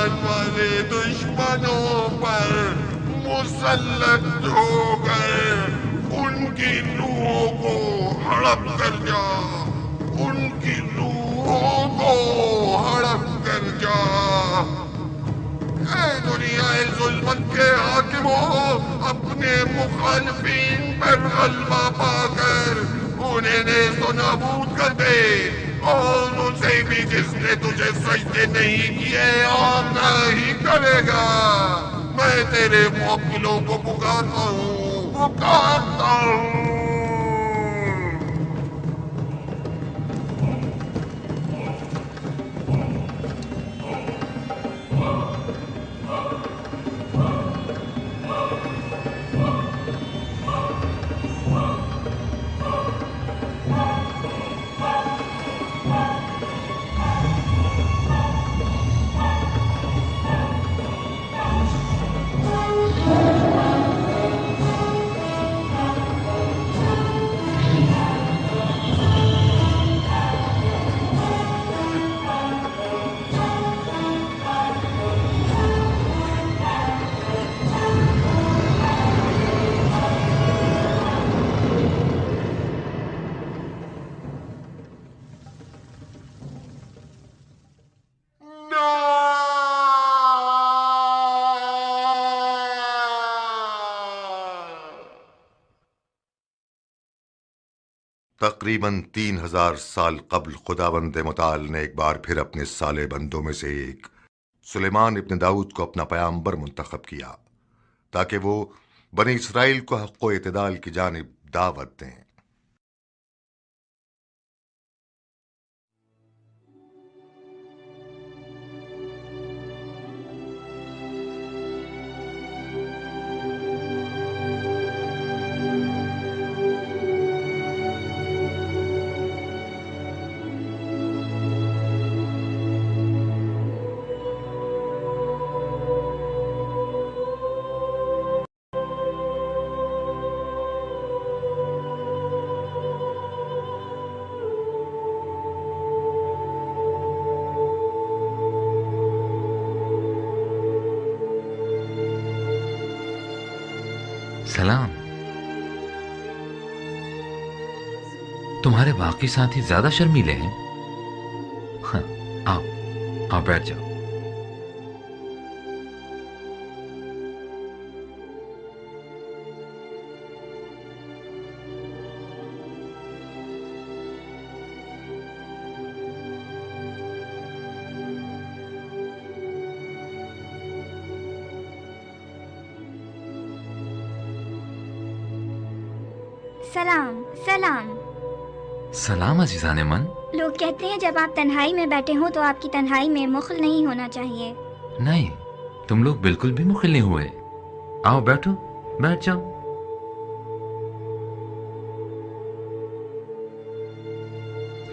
ईमान वाले दुश्मनों पर मुसल्लत हो गए। उनकी रूहों को हड़प कर जा, उनकी रूहों को हड़प कर जा। ऐ दुनिया जुल्मत के हाकिमों, अपने मुखालिफिन पर गलबा पाकर उन्हें नेस्तो नाबूद कर दे, और उसे भी जिसने तुझे सजदे नहीं किए और न ही करेगा। मैं तेरे मुवक्किलों को पुकारता हूँ, पुकारता हूँ। तकरीबन 3000 साल कबल खुदावंद मुताल ने एक बार फिर अपने साले बंदों में से एक सुलेमान इब्न दाऊद को अपना पैगंबर मुंतखब किया, ताकि वो बनी इसराइल को हक़ व इत्दाल की जानिब दावत दें। सलाम। तुम्हारे बाकी साथी ज्यादा शर्मीले हैं। हाँ, आओ आओ बैठ जाओ। सलाम सलाम। सलाम अजीजान मन। लोग कहते हैं जब आप तन्हाई में बैठे हो तो आपकी तन्हाई में मुखल नहीं होना चाहिए। नहीं, तुम लोग बिल्कुल भी मुखिल नहीं हुए। आओ बैठो, बैठ जाओ।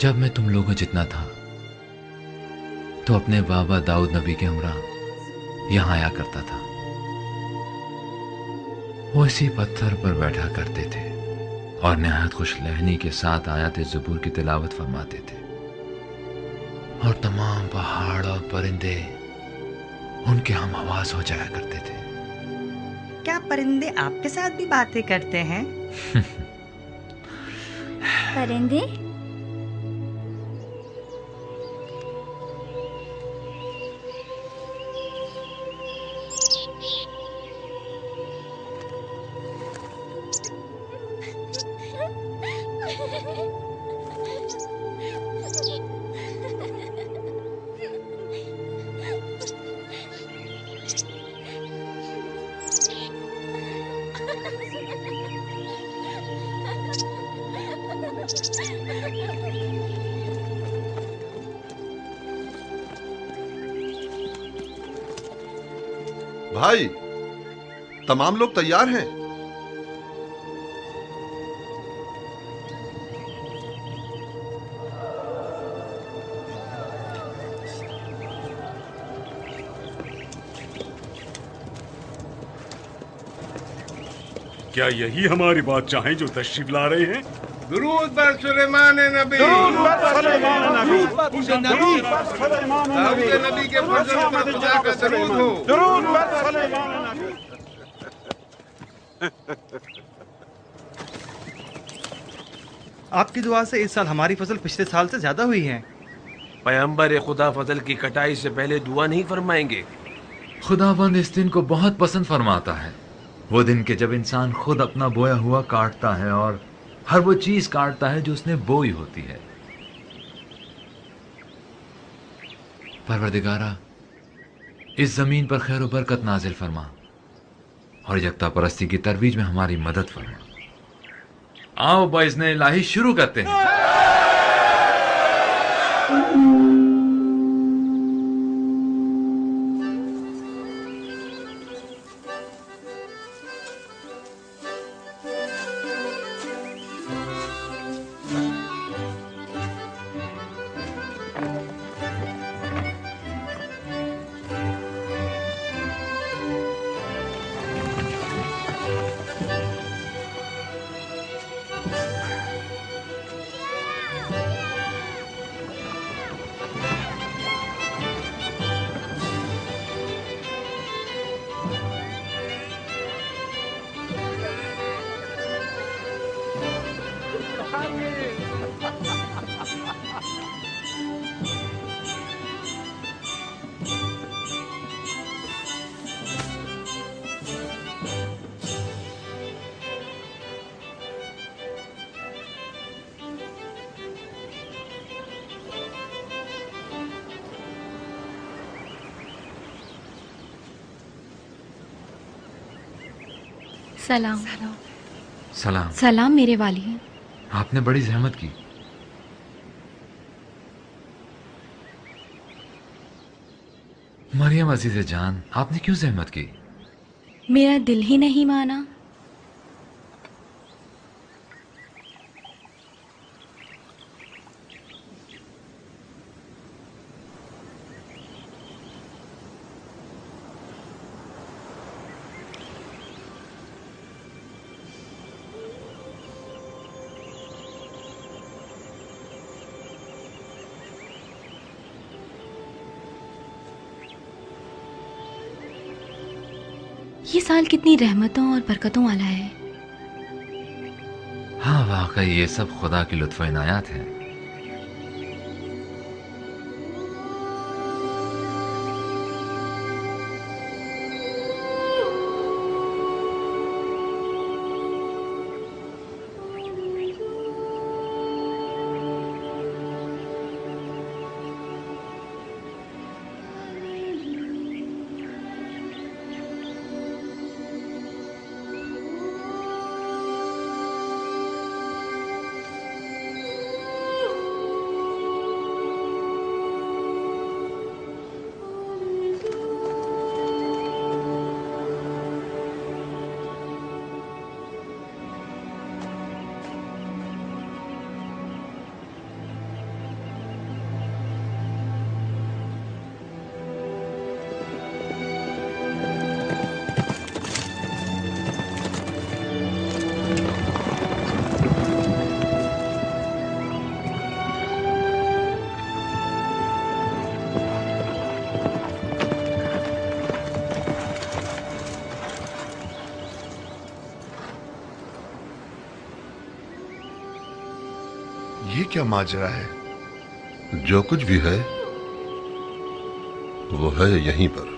जब मैं तुम लोगों जितना था तो अपने बाबा दाऊद नबी के हमरा यहां आया करता था। वो इसी पत्थर पर बैठा करते थे और नहायत खुश लहनी के साथ आयत ज़बूर की तिलावत फरमाते थे, और तमाम पहाड़ और परिंदे उनके हम आवाज हो जाया करते थे। क्या परिंदे आपके साथ भी बातें करते हैं? परिंदे? भाई, तमाम लोग तैयार हैं? क्या यही हमारे बादशाह हैं जो तशरीफ ला रहे हैं? दुरूद बर सुलेमान नबी, दुरूद बर सुलेमान नबी, दुरूद बर सुलेमान नबी, नबी के फजल पर खुदा का दरूद हो। दुरूद बर सुलेमान नबी। आपकी दुआ से इस साल हमारी फसल पिछले साल से ज्यादा हुई है। पैगंबर खुदा फसल की कटाई से पहले दुआ नहीं फरमाएंगे। खुदाबंद इस दिन को बहुत पसंद फरमाता है, वो दिन के जब इंसान खुद अपना बोया हुआ काटता है और हर वो चीज काटता है जो उसने बोई होती है। परवरदिगारा, इस जमीन पर खैर बरकत नाजिल फरमा और यकता परस्ती की तरवीज में हमारी मदद फरमा। आओ बाइज़्ने इलाही शुरू करते हैं। सलाम। सलाम। सलाम मेरे वाली। आपने बड़ी जहमत की। मरियम अजीज़े जान, आपने क्यों जहमत की? मेरा दिल ही नहीं माना। ये साल कितनी रहमतों और बरकतों वाला है। हाँ वाकई ये सब खुदा की लुत्फ़ इनायात है। ये क्या माजरा है? जो कुछ भी है वो है यहीं पर।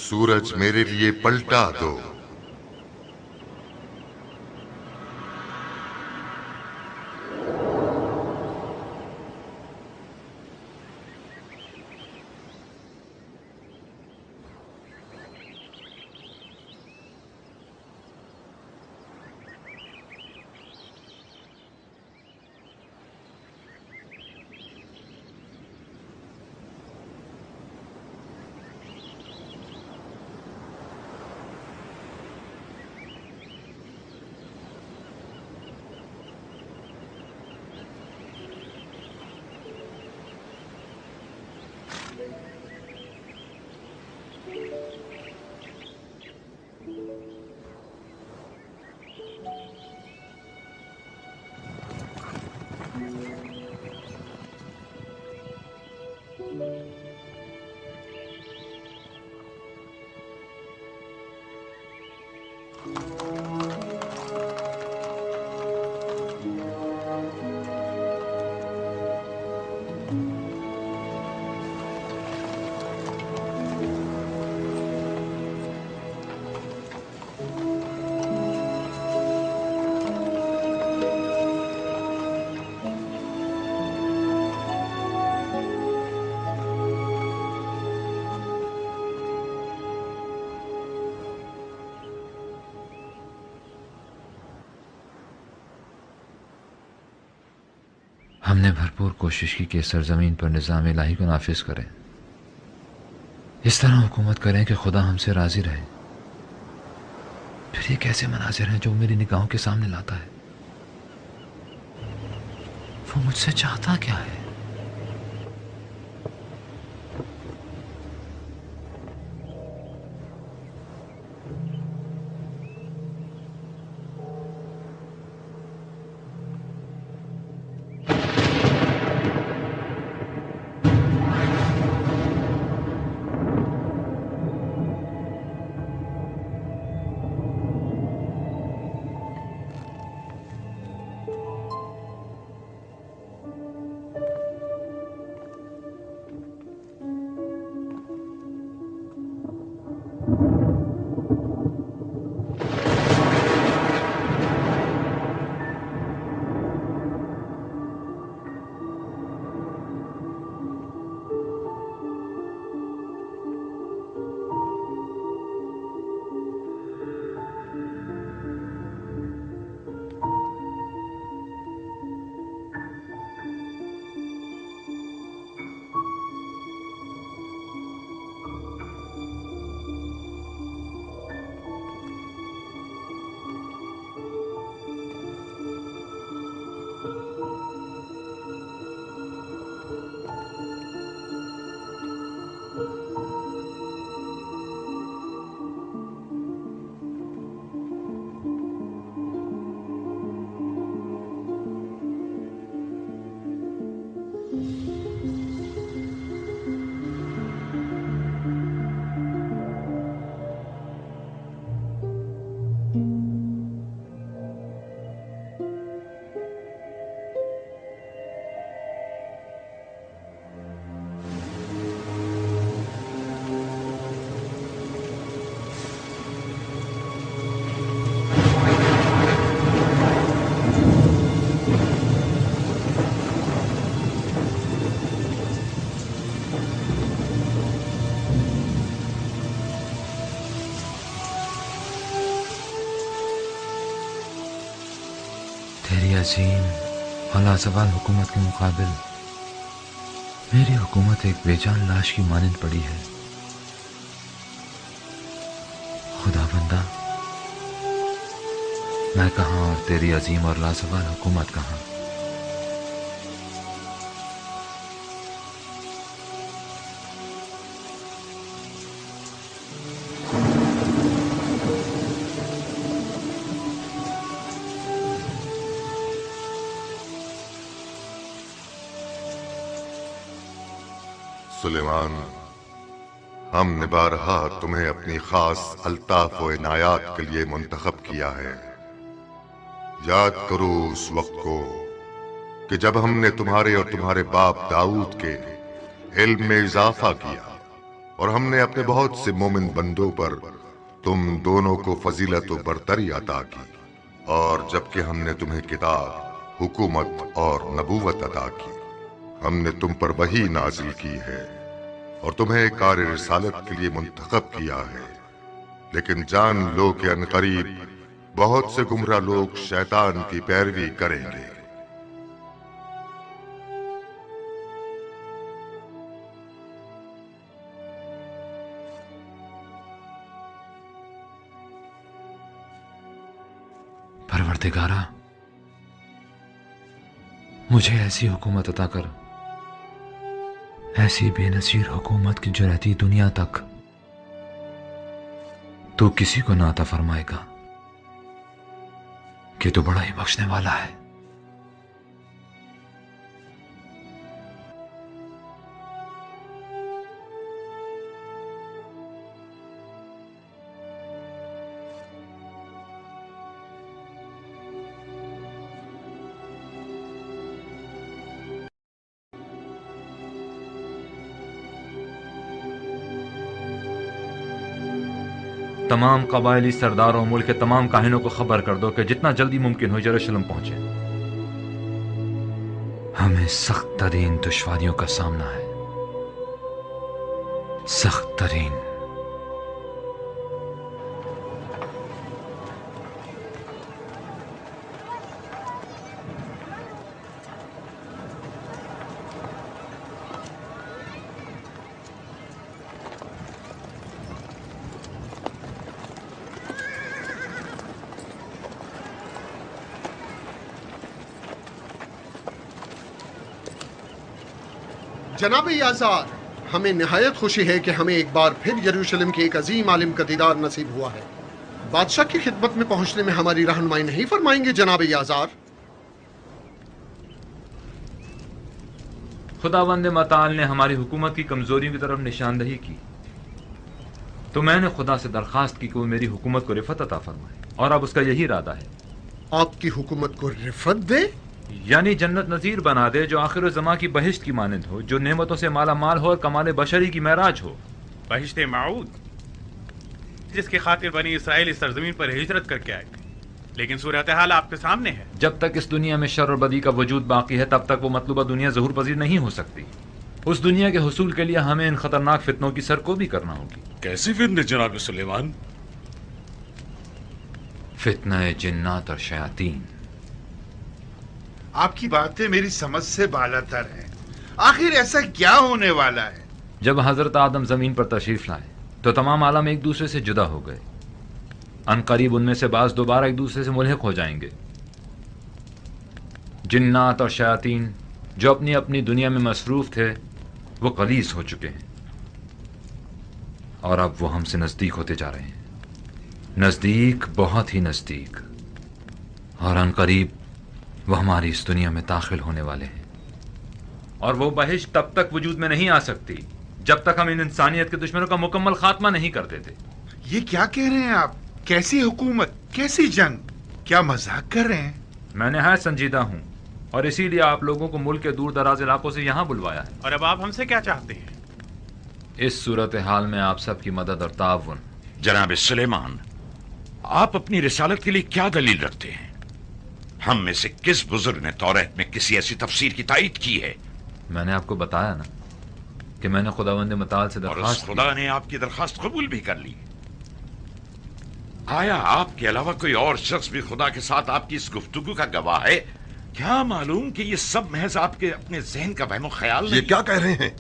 सूरज मेरे लिए पलटा दो। हमने भरपूर कोशिश की कि सरजमीन पर निज़ाम इलाही को नाफिज करें, इस तरह हुकूमत करें कि खुदा हमसे राजी रहे। फिर ये कैसे मनाजिर हैं जो मेरी निगाहों के सामने लाता है? वो मुझसे चाहता क्या है? तेरी अजीम और लाजवाल हुकूमत के मुकाबिल मेरी हुकूमत एक बेजान लाश की मानंद पड़ी है। खुदा बंदा, मैं कहाँ और तेरी अजीम और लाजवाल हुकूमत कहाँ? सुलेमान, हमने बारहा तुम्हें अपनी खास अल्ताफ व इनायात के लिए मुंतखब किया है। याद करो उस वक्त को कि जब हमने तुम्हारे और तुम्हारे बाप दाऊद के इल्म में इजाफा किया और हमने अपने बहुत से मोमिन बंदों पर तुम दोनों को फजीलत और बरतरी अता की, और जबकि हमने तुम्हें किताब, हुकूमत और नबूवत अता की, हमने तुम पर वही नाजिल की है और तुम्हें कार्य रिसालत के लिए मुंतखब किया है। लेकिन जान लो कि अनकरीब बहुत से गुमराह लोग शैतान की पैरवी करेंगे। परवरदिगारा, मुझे ऐसी हुकूमत अता कर, ऐसी बेनजीर हुकूमत की जो रहती दुनिया तक तू किसी को ना अता फरमाएगा, कि तू बड़ा ही बख्शने वाला है। तमाम कबायली सरदारों मुल्क के तमाम काहिनों को खबर कर दो कि जितना जल्दी मुमकिन हो यरूशलेम पहुंचे। हमें सख्त तरीन दुश्वारियों का सामना है, सख्त तरीन। जनाब याज़ार, हमें निहायत खुशी है कि हमें एक बार फिर यरूशलेम के एक अजीम आलिम का दीदार नसीब हुआ है। बादशाह की खिदमत में पहुंचने में हमारी रहनुमाई नहीं फरमाएंगे जनाब याज़ार? खुदावंद मताल ने हमारी हुकूमत की कमजोरियों की तरफ निशानदही की, तो मैंने खुदा से दरखास्त की कि वो मेरी हुकूमत को रिफत अता फरमाए, और अब उसका यही इरादा है। आपकी हुकूमत को रिफत दे? यानी जन्नत नजीर बना दे, जो आखिर ज़मा की बहिश्त की मानंद हो, जो नेमतों से माला माल हो और कमाल बशरी की महराज हो। बहिश्त माऊद, जिसकी खातिर बनी इसराइल इस सरजमीन पर हिजरत करके आए, लेकिन सूरत हाल आपके सामने है। जब तक इस दुनिया में शर और बदी का वजूद बाकी है, तब तक वो मतलूबा दुनिया ज़हूर पजीर नहीं हो सकती। उस दुनिया के हुसूल के लिए हमें इन खतरनाक फितनों की सरकोबी करना होगी। कैसी फितने जनाब सुलेमान? फितना जिन्नात और शयातीन। आपकी बातें मेरी समझ से बालातर हैं। आखिर ऐसा क्या होने वाला है? जब हजरत आदम जमीन पर तशरीफ लाए तो तमाम आलम एक दूसरे से जुदा हो गए। अनकरीब उनमें से बाज दोबारा एक दूसरे से मुल्हिक हो जाएंगे। जिन्नात और शयातीन जो अपनी अपनी दुनिया में मसरूफ थे, वो कलीस हो चुके हैं, और अब वो हमसे नजदीक होते जा रहे हैं, नजदीक, बहुत ही नजदीक। और अनकरीब वो हमारी इस दुनिया में दाखिल होने वाले हैं। और वो बहिश्त तब तक वजूद में नहीं आ सकती जब तक हम इन इंसानियत के दुश्मनों का मुकम्मल खात्मा नहीं कर देते। ये क्या कह रहे हैं आप? कैसी हुकूमत, कैसी जंग? क्या मजाक कर रहे हैं? मैं निहायत संजीदा हूँ, और इसीलिए आप लोगों को मुल्क के दूर दराज इलाकों से यहाँ बुलवाया है। और अब आप हमसे क्या चाहते हैं? इस सूरत हाल में आप सबकी मदद और ताउन। जनाब सुलेमान, आप अपनी रिसालत के लिए क्या दलील रखते हैं? हम में से किस बुजुर्ग ने तौरात में किसी ऐसी तफसीर की तायीद की है? मैंने आपको बताया ना कि मैंने खुदावंद मताल से दरखास्त की। खुदा ने आपकी दरखास्त कबूल भी कर ली। आया आपके अलावा कोई और शख्स भी खुदा के साथ आपकी इस गुफ्तगू का गवाह है? क्या मालूम कि ये सब महज आपके अपने जहन का वहमो ख्याल नहीं? ये क्या कह रहे हैं?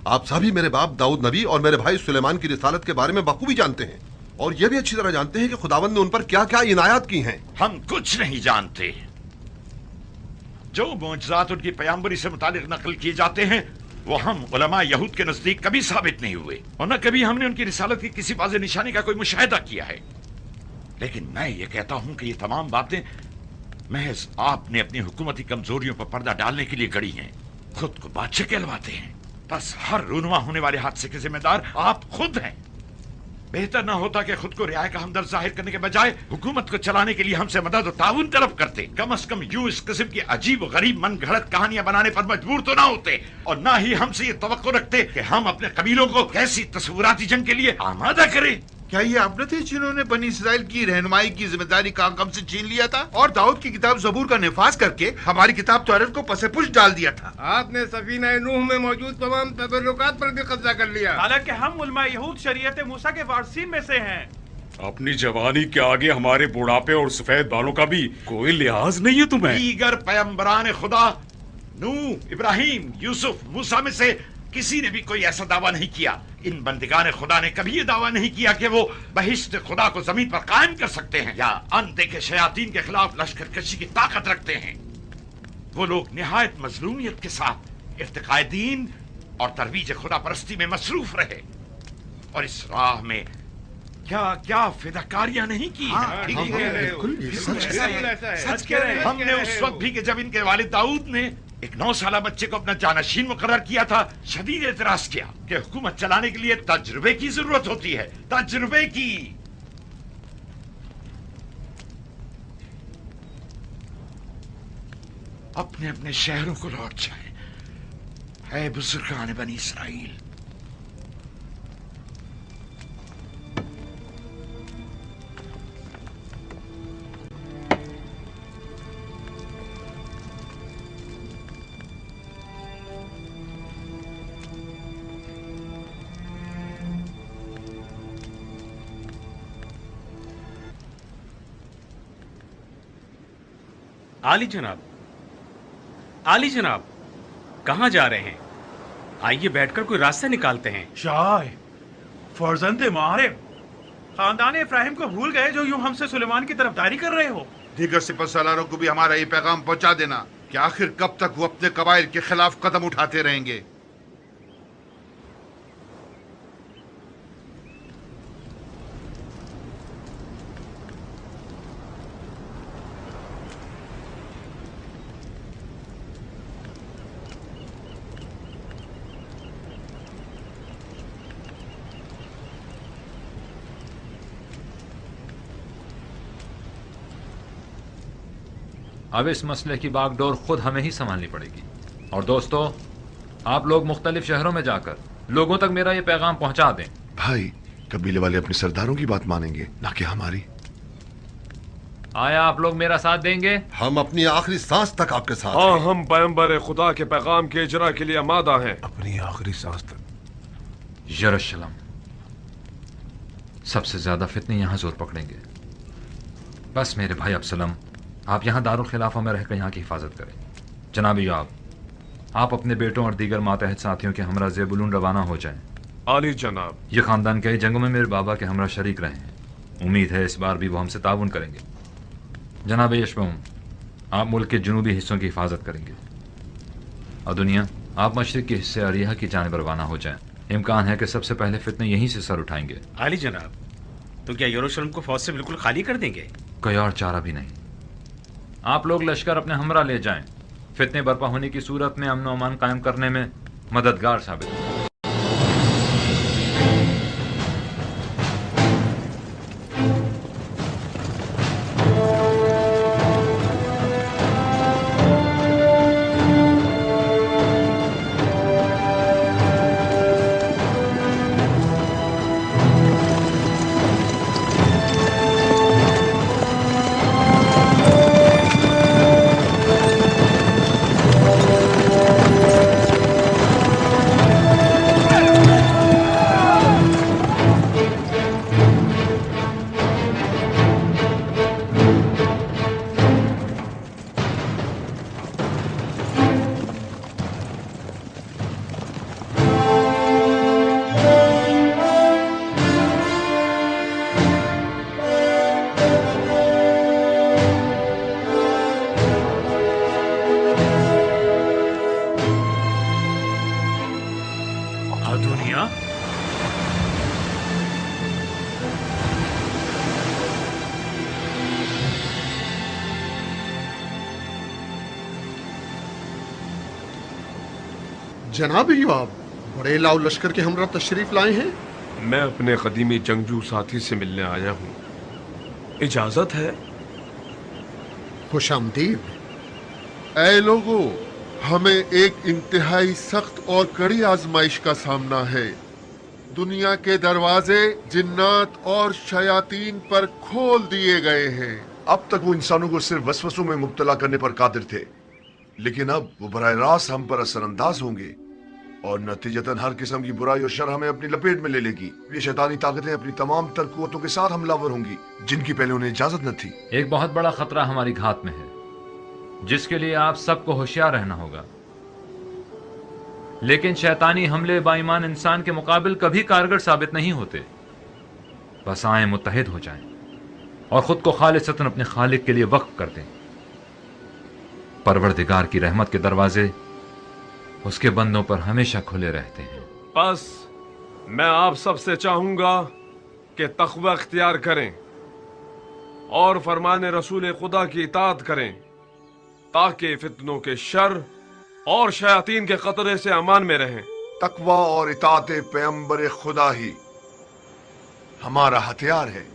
आप सभी मेरे बाप दाऊद नबी और मेरे भाई सुलेमान की रिसालत के बारे में बखूबी जानते हैं, और यह भी अच्छी तरह जानते हैं कि खुदावंद ने उन पर क्या क्या इनायत की हैं। हम कुछ नहीं जानते। जो मोजज़ात उनकी पयंबरी से मुतालिक नकल किए जाते हैं, वो हम उलमा यहूद के नजदीक कभी साबित नहीं हुए, और न कभी हमने उनकी रिसालत की किसी वाज़ेह निशानी का कोई मुशाहिदा किया है। लेकिन मैं ये कहता हूं कि ये तमाम बातें महज आपने अपनी हुकूमती कमजोरियों पर पर्दा डालने के लिए गढ़ी हैं। खुद को बादशाह कहलवाते हैं। बस हर रूनुमा होने वाले हादसे के जिम्मेदार आप खुद हैं। बेहतर ना होता कि खुद को रियाया का हमदर्द जाहिर करने के बजाय हुकूमत को चलाने के लिए हमसे मदद और ताउन तलब करते। कम से कम यूं इस किस्म की अजीब और गरीब मन घड़त कहानियां बनाने पर मजबूर तो ना होते, और ना ही हमसे ये तवक्को रखते कि हम अपने कबीलों को कैसी तस्वुराती जंग के लिए आमादा करें। क्या ये आप न थे जिन्होंने बनी इसराइल की रहनुमाई की जिम्मेदारी काम से छीन लिया था और दाऊद की किताब ज़बूर का निफाज करके हमारी किताब तौरात को पसेपुश डाल दिया था? आपने सफीना नूह में मौजूद तमाम तबर्रुकात पर भी कब्जा कर लिया। हालांकि हम उलमा यहूद शरीयत मूसा के वारसीन में से हैं। अपनी जवानी के आगे हमारे बुढ़ापे और सफेद बालों का भी कोई लिहाज नहीं है तुम्हें। दीगर पैगंबरान खुदा नूह, इब्राहिम, यूसुफ, मूसा में से किसी ने भी कोई ऐसा दावा नहीं किया। इन बंदिगान खुदा ने कभी ये दावा नहीं किया कि वो बहिश्त खुदा को जमीन पर कायम कर सकते हैं या अनदेखे शयातीन के खिलाफ लश्कर कशी की ताकत रखते हैं। वो लोग निहायत मजलूमियत के साथ इर्तिकाए दीन और तरवीज खुदा परस्ती में मसरूफ रहे, और इस राह में क्या क्या फिदाकारियां नहीं की हैं। सच कह रहे हैं। हमने उस वक्त भी कि जब इनके वालिद दाऊद ने एक 9 साला बच्चे को अपना जानशीन मुकर्रर किया था, शदीद एतराज किया कि हुकूमत चलाने के लिए तजुर्बे की जरूरत होती है, तजुर्बे की। अपने अपने शहरों को लौट जाए, है बुजुर्गान बनी इसराइल। आली जनाब, आली जनाब, कहाँ जा रहे हैं? आइए बैठकर कोई रास्ता निकालते हैं। शाह फर्जंद मारे खानदान इब्राहिम को भूल गए जो यूं हमसे सुलेमान की तरफदारी कर रहे हो। दीगर सिपहसालारों को भी हमारा ये पैगाम पहुंचा देना कि आखिर कब तक वो अपने कबाइल के खिलाफ कदम उठाते रहेंगे। अब इस मसले की बागडोर खुद हमें ही संभालनी पड़ेगी। और दोस्तों, आप लोग मुख्तलिफ शहरों में जाकर लोगों तक मेरा ये पैगाम पहुंचा दें। भाई, कबीले वाले अपने सरदारों की बात मानेंगे, ना कि हमारी। आया आप लोग मेरा साथ देंगे? हम अपनी आखिरी सांस तक आपके साथ हाँ, हम पैगंबर खुदा के पैगाम के इजरा के लिए आमादा हैं। अपनी आखिरी सांस तक। यरूशलेम, सबसे ज्यादा फितने यहां जोर पकड़ेंगे। बस मेरे भाई अब्सलम, आप यहाँ दारुल खिलाफा में रहकर यहाँ की हिफाजत करें। जनाब योआब, आप अपने बेटों और दीगर मातहत साथियों के हमरा ज़ेबुलून रवाना हो जाएं। आली जनाब। ये खानदान कई जंगों में मेरे बाबा के हमरा शरीक रहे हैं। उम्मीद है इस बार भी वो हमसे ताउन करेंगे। जनाब यशबून, आप मुल्क के जुनूबी हिस्सों की हिफाजत करेंगे। और दुनिया, आप मशरिक के हिस्से अरिया की जानिब रवाना हो जाएं। इम्कान है कि सबसे पहले फितने यहीं से सर उठाएंगे। आली जनाब, तो क्या यरूशलेम को फौज से बिल्कुल खाली कर देंगे? कोई और चारा भी नहीं। आप लोग लश्कर अपने हमरा ले जाएं। फितने बर्पा होने की सूरत में अमन अमान कायम करने में मददगार साबित हो। जनाब योआब, बड़े लाव लश्कर के हमरा तशरीफ लाए हैं। मैं अपने कदीमी जंगजू साथी से मिलने आया हूँ, इजाजत है? खुशामदीद। ऐ लोगों, हमें एक इंतहाई सख्त और कड़ी आजमाइश का सामना है। दुनिया के दरवाजे जिन्नात और शयातीन पर खोल दिए गए हैं। अब तक वो इंसानों को सिर्फ वसवसों में मुब्तला करने पर कादिर थे, लेकिन अब वो बराह रास्त हम पर असरअंदाज होंगे और नतीजतन हर किस्म की बुराई और शर हमें अपनी लपेट में ले लेगी। ये शैतानी ताकतें अपनी तमाम तर कुव्वतों के साथ हमलावर होंगी, जिनकी पहले उन्हें इजाजत न थी। एक बहुत बड़ा खतरा हमारी घात में है, जिसके लिए आप सबको होशियार रहना होगा। लेकिन शैतानी हमले बाईमान इंसान के मुकाबिल कभी कारगर साबित नहीं होते। बस आए मुत्तहिद हो जाएं और खुद को खालिसतन अपने खालिक के लिए वक्फ कर दें। परवरदिगार की रहमत के दरवाजे उसके बंदों पर हमेशा खुले रहते हैं। बस मैं आप सबसे चाहूंगा कि तक़वा इख्तियार करें और फरमाने रसूल खुदा की इताअत करें, ताकि फितनों के शर और शयातीन के खतरे से अमान में रहें। तकवा और इताअत पैगंबर खुदा ही हमारा हथियार है,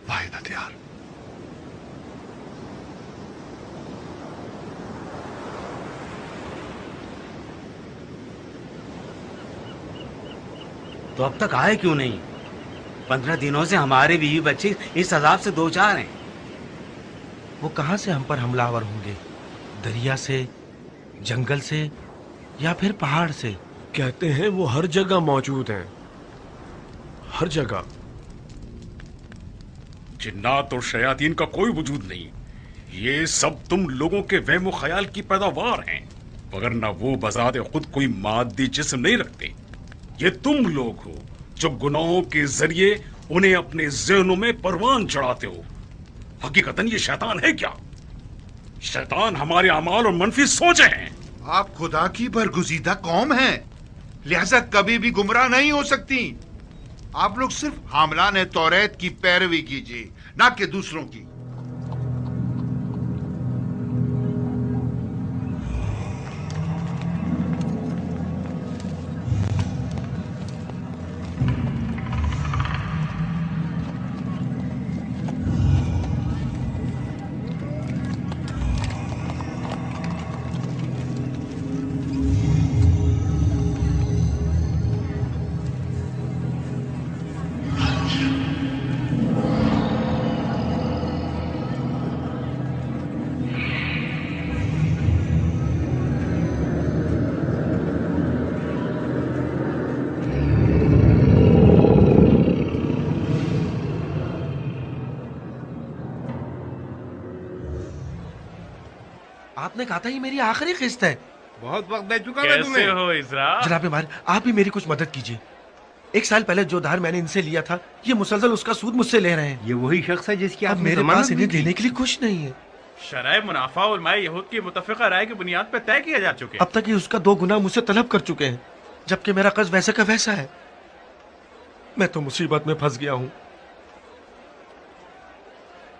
वाहिद हथियार। तो अब तक आए क्यों नहीं? 15 दिनों से हमारे बीवी बच्चे इस अजाब से दो चार हैं। वो कहां से हम पर हमलावर होंगे? दरिया से, जंगल से या फिर पहाड़ से? कहते हैं वो हर जगह मौजूद हैं, हर जगह। जिन्नात और शयातीन का कोई वजूद नहीं, ये सब तुम लोगों के वहम ख्याल की पैदावार हैं, वरना वो बजाते खुद कोई मादी जिस्म नहीं रखते। ये तुम लोग हो जो गुनाहों के जरिए उन्हें अपने ज़हनों में परवान चढ़ाते हो। हकीकतन ये शैतान है क्या? शैतान हमारे अमाल और मनफी सोचे हैं। आप खुदा की बरगुज़ीदा कौम हैं, लिहाजा कभी भी गुमराह नहीं हो सकती। आप लोग सिर्फ हामलान तौरेत की पैरवी कीजिए, ना कि दूसरों की। आपने कहा था ये मेरी आखिरी किस्त है। बहुत वक्त दे चुका मैं तुम्हें। कैसे हो इज़रा? जनाब मार, आप भी मेरी कुछ मदद कीजिए। 1 साल पहले जो धार मैंने इनसे लिया था, ये मुसलसल उसका सूद मुझसे ले रहे हैं। ये वही शख्स है जिसकी अब मेरे पास इन्हें देने के लिए कुछ नहीं है। शरह मुनाफा उलमाए यहूद की मुतफ़िक़ा राय की बुनियाद पर तय किया जा चुके। अब तक ये उसका 2 गुना मुझसे तलब कर चुके हैं, जबकि मेरा कर्ज वैसे का वैसा है। मैं तो मुसीबत में फंस गया हूँ।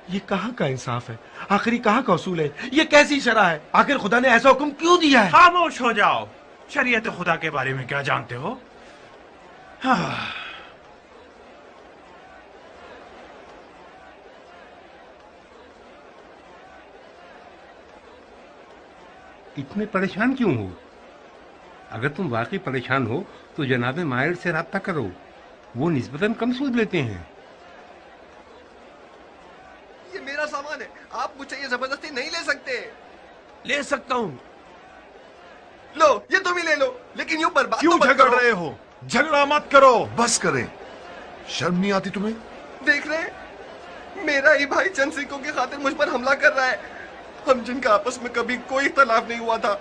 ये कहाँ का इंसाफ है? आखिरी कहाँ का उसूल है? ये कैसी शरह है? आखिर खुदा ने ऐसा हुक्म क्यों दिया है? खामोश हो जाओ। शरीयत खुदा के बारे में क्या जानते हो? हाँ। इतने परेशान क्यों हो? अगर तुम वाकई परेशान हो तो जनाब मायर से राब्ता करो, वो निस्बतन कम सूद लेते हैं। ये मेरा सामान है, आप मुझसे ये जबरदस्ती नहीं ले सकते। ले सकता हूँ। लो, ये तुम ही ले लो, लेकिन यूं बर्बाद क्यों तो मत झगड़ करो। रहे हो? झगड़ा मत करो, बस करें। शर्म नहीं आती तुम्हें? देख रहे हैं? मेरा ही भाई चंद सिक्कों की खातिर मुझ पर हमला कर रहा है। हम जिनका आपस में कभी कोई इख्तलाफ नहीं हुआ था,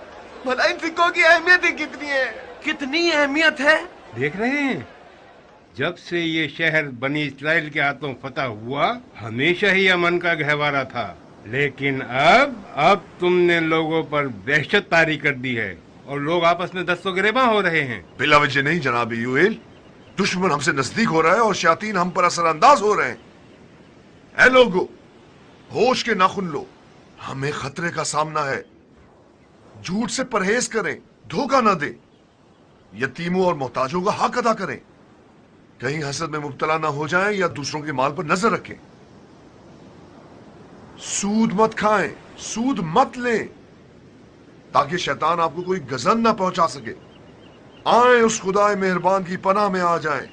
भला इन सिक्कों की अहमियत ही कितनी है? कितनी अहमियत है? देख रहे हैं, जब से ये शहर बनी इस्राइल के हाथों फतह हुआ, हमेशा ही अमन का गहवारा था, लेकिन अब तुमने लोगों पर दहशत तारी कर दी है और लोग आपस में दस्तों गिरेबां हो रहे हैं। बिला वजह नहीं जनाब यूएल, दुश्मन हमसे नजदीक हो रहा है और शयातीन हम पर असरअंदाज हो रहे हैं। ऐ लोगो, होश के नाखुन लो, हमें खतरे का सामना है। झूठ से परहेज करें, धोखा ना दें, यतीमों और मोहताजों का हक अदा करें। कहीं हसद में मुब्तला ना हो जाएं या दूसरों के माल पर नजर रखें। सूद मत खाएं, सूद मत लें, ताकि शैतान आपको कोई गजन ना पहुंचा सके। आए उस खुदाए मेहरबान की पनाह में आ जाएं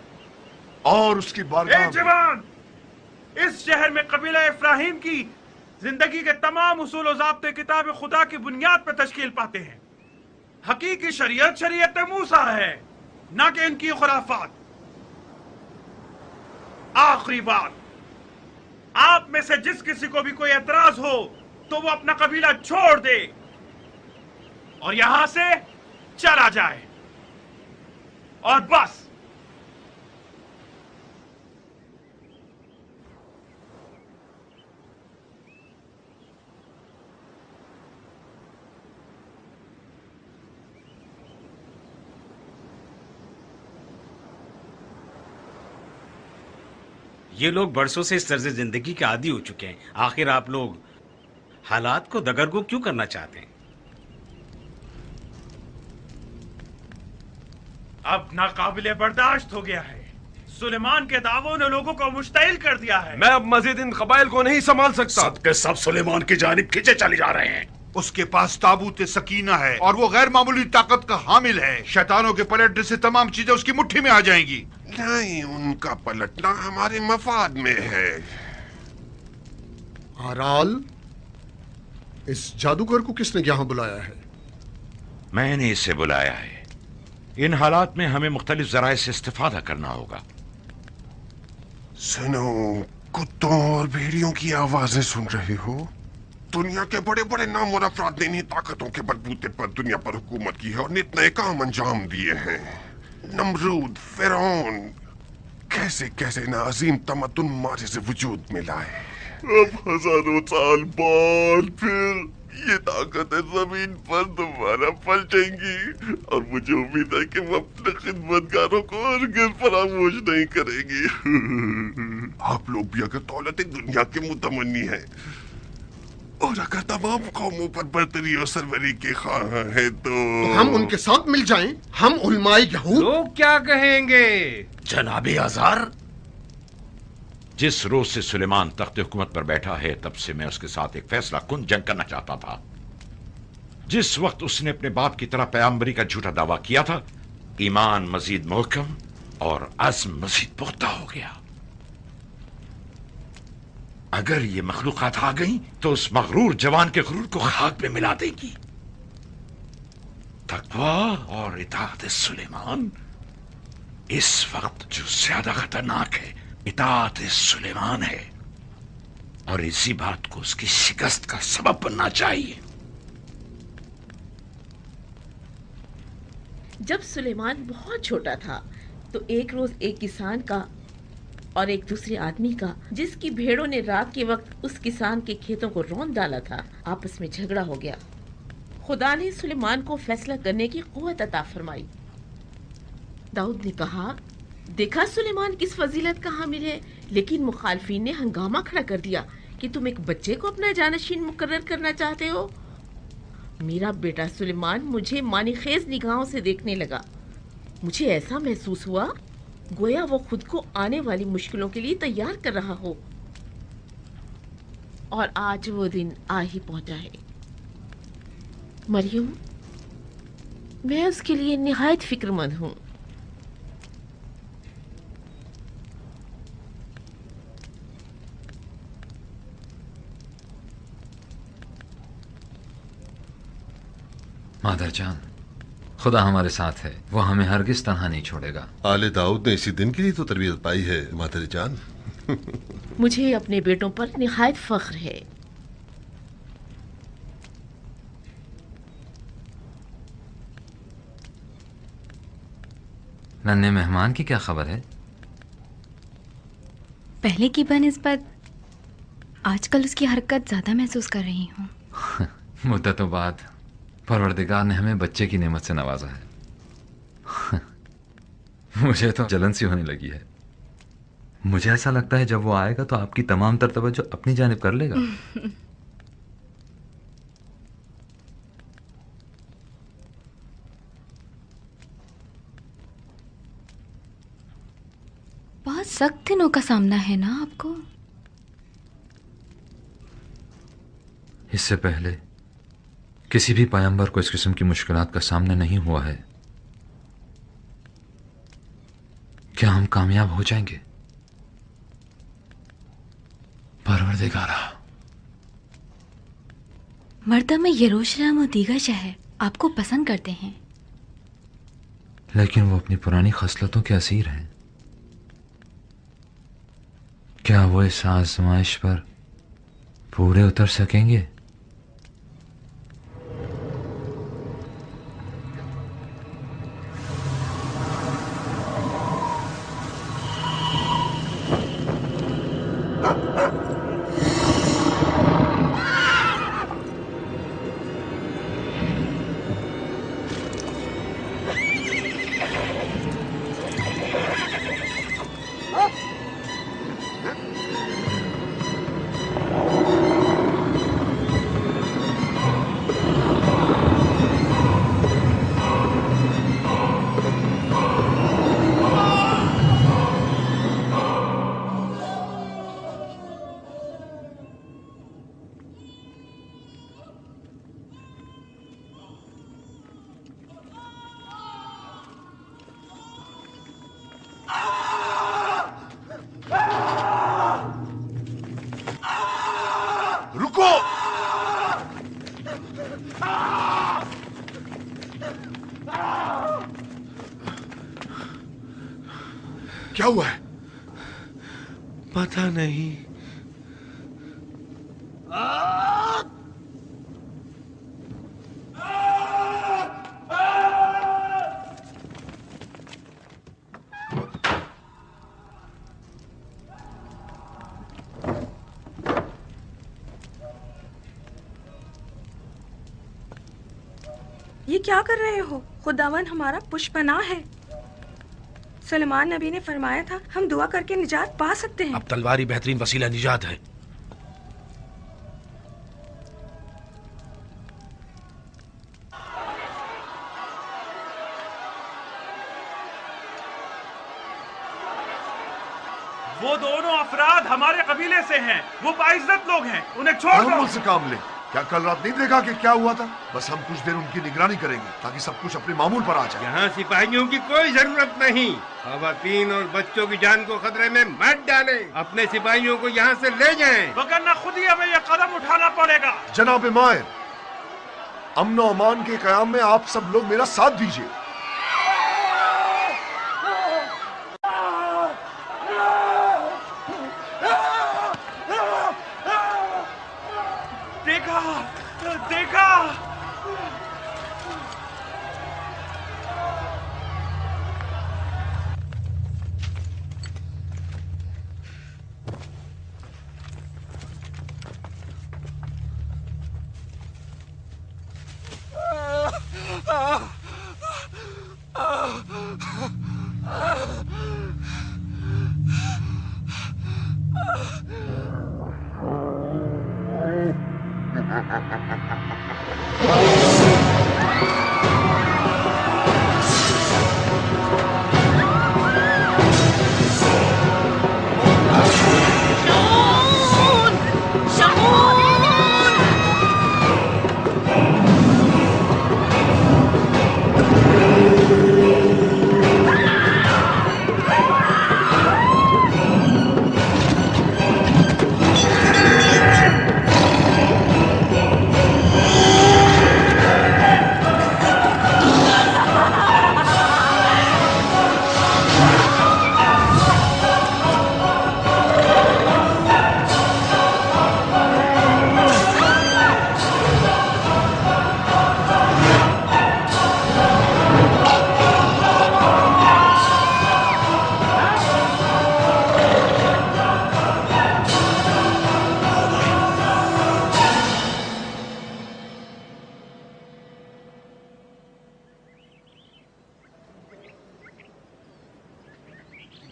और उसकी बारगाह में। जवान, इस शहर में कबीला इब्राहिम की जिंदगी के तमाम उसूल और ज़ाब्ते किताब खुदा की बुनियाद पर तश्कील पाते हैं। हकीकी शरीयत शरीयत मूसा है, ना कि इनकी खुराफात। आखिरी बात, आप में से जिस किसी को भी कोई एतराज हो तो वो अपना कबीला छोड़ दे और यहां से चला जाए, और बस। ये लोग बरसों से इस तर्ज जिंदगी के आदी हो चुके हैं। आखिर आप लोग हालात को दगरगो क्यों करना चाहते हैं? अब नाकाबिले बर्दाश्त हो गया है। सुलेमान के दावों ने लोगों को मुश्तइल कर दिया है। मैं अब मजीद इन कबाइल को नहीं संभाल सकता। सब के सब सुलेमान की जानिब खींचे चले जा रहे हैं। उसके पास ताबूत सकीना है और वो गैर मामूली ताकत का हामिल है। शैतानों के पलटने से तमाम चीजें उसकी मुट्ठी में आ जाएंगी। नहीं, उनका पलटना हमारे मफाद में है। आराल, इस जादूगर को किसने यहाँ बुलाया है? मैंने इसे बुलाया है। इन हालात में हमें मुख्तलिफ जराए से इस्तेफादा करना होगा। सुनो, कुत्तों और भेड़ियों की आवाजें सुन रहे हो? दुनिया के बड़े बड़े नाम और अफराद ने इन्हीं ताकतों के बलबूते पर दुनिया पर हुकूमत की है और नित नए काम अंजाम दिए हैं। नमरूद, फिरौन, कैसे कैसे ना अजीम तमद्दुन मारे से वजूद में लाए। अब हजारों साल बाद फिर ये ताकतें जमीन पर दोबारा पलटेंगी और मुझे उम्मीद है कि वो अपने खिदमतगारों को हरगिज़ फरामोश नहीं करेंगी। आप लोग भी अगर दौलत दुनिया के मुतमन्नी हैं और अगर तमाम कौमों पर बर्तरी और सरवरी के ख्वाह हैं तो हम उनके साथ मिल जाएं। हम उलमाए यहूद। लोग क्या कहेंगे? जनाबे आज़ार, जिस रोज से सुलेमान तख्त हुकूमत पर बैठा है तब से मैं उसके साथ एक फैसला कुन जंग करना चाहता था। जिस वक्त उसने अपने बाप की तरह पैगंबरी का झूठा दावा किया था, ईमान मजीद मोहकम और अज़्म मजीद पुख्ता हो गया। अगर ये मखलूकात आ गई तो उस मगरूर जवान के गुरूर को खाक में मिला देगी। तकवा और इताअत सुलेमान इस वक्त जो ज्यादा खतरनाक है, इताअत सुलेमान है, और इसी बात को उसकी शिकस्त का सबब बनना चाहिए। जब सुलेमान बहुत छोटा था तो एक रोज एक किसान का और एक दूसरे आदमी का, जिसकी भेड़ों ने रात के वक्त उस किसान के खेतों को रौंद डाला था, आपस में झगड़ा हो गया। खुदा ने सुलेमान को फैसला करने की कुव्वत अता फरमाई। दाऊद ने कहा, देखा सुलेमान किस फजीलत का हामिल है, लेकिन मुखालफीन ने हंगामा खड़ा कर दिया कि तुम एक बच्चे को अपना जानशीन मुकर्रर करना चाहते हो। मेरा बेटा सुलेमान मुझे मानीखेज निगाहों से देखने लगा। मुझे ऐसा महसूस हुआ गोया वो खुद को आने वाली मुश्किलों के लिए तैयार कर रहा हो, और आज वो दिन आ ही पहुंचा है। मरियम, मैं उसके लिए निहायत फिक्रमंद हूँ। मादर जान, खुदा हमारे साथ है, वो हमें हरगिज तन्हा नहीं छोड़ेगा। आले दाऊद ने इसी दिन के लिए तो तरबियत पाई है मादर जान। मुझे अपने बेटों पर निहायत फख्र है। नन्हे मेहमान की क्या खबर है? पहले की बनिस्बत आजकल उसकी हरकत ज्यादा महसूस कर रही हूँ। मुद्दतों बाद परवरदिगार ने हमें बच्चे की नेमत से नवाजा है। मुझे तो जलन सी होने लगी है। मुझे ऐसा लगता है जब वो आएगा तो आपकी तमाम तर तवज्जो अपनी जानिब कर लेगा। सख्त दिनों का सामना है ना आपको? इससे पहले किसी भी पैगंबर को इस किस्म की मुश्किलात का सामना नहीं हुआ है। क्या हम कामयाब हो जाएंगे? परवरदिगारा, मर्दम यरूशलेम और दीगर शहर आपको पसंद करते हैं, लेकिन वो अपनी पुरानी खसलतों के असीर हैं। क्या वो इस आजमाइश पर पूरे उतर सकेंगे? क्या हुआ है? पता नहीं। ये क्या कर रहे हो? खुदावन हमारा पुष्पनाह है। सुलेमान नबी ने फरमाया था हम दुआ करके निजात पा सकते हैं। अब तलवार ही बेहतरीन वसीला निजात है। वो दोनों अफराद हमारे कबीले से हैं। वो बाइज्जत लोग हैं, उन्हें छोड़ दो। से काम ले। क्या कल रात नहीं देखा कि क्या हुआ था? बस हम कुछ देर उनकी निगरानी करेंगे ताकि सब कुछ अपने मामूल पर आ जाए। यहाँ सिपाहियों की कोई जरूरत नहीं। खवातीन और बच्चों की जान को खतरे में मत डालें। अपने सिपाहियों को यहाँ से ले जाएं। वरना खुद ही हमें यह कदम उठाना पड़ेगा। जनाब मायर, अमन और अमान के कयाम में आप सब लोग मेरा साथ दीजिए। देखा, देखा।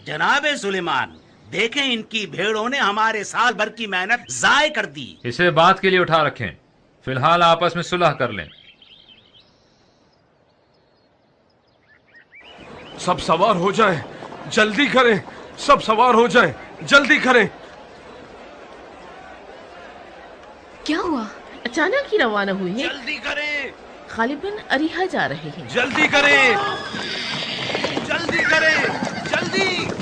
जनाबे सुलेमान, देखें इनकी भेड़ों ने हमारे साल भर की मेहनत जाय कर दी। इसे बात के लिए उठा रखें, फिलहाल आपस में सुलह कर लें। सब सवार हो जाएं, जल्दी करें। सब सवार हो जाएं, जल्दी करें। क्या हुआ? अचानक ही रवाना हुई है। जल्दी करें। गालिबन अरीहा जा रहे हैं। जल्दी करें, जल्दी करें, जल्दी।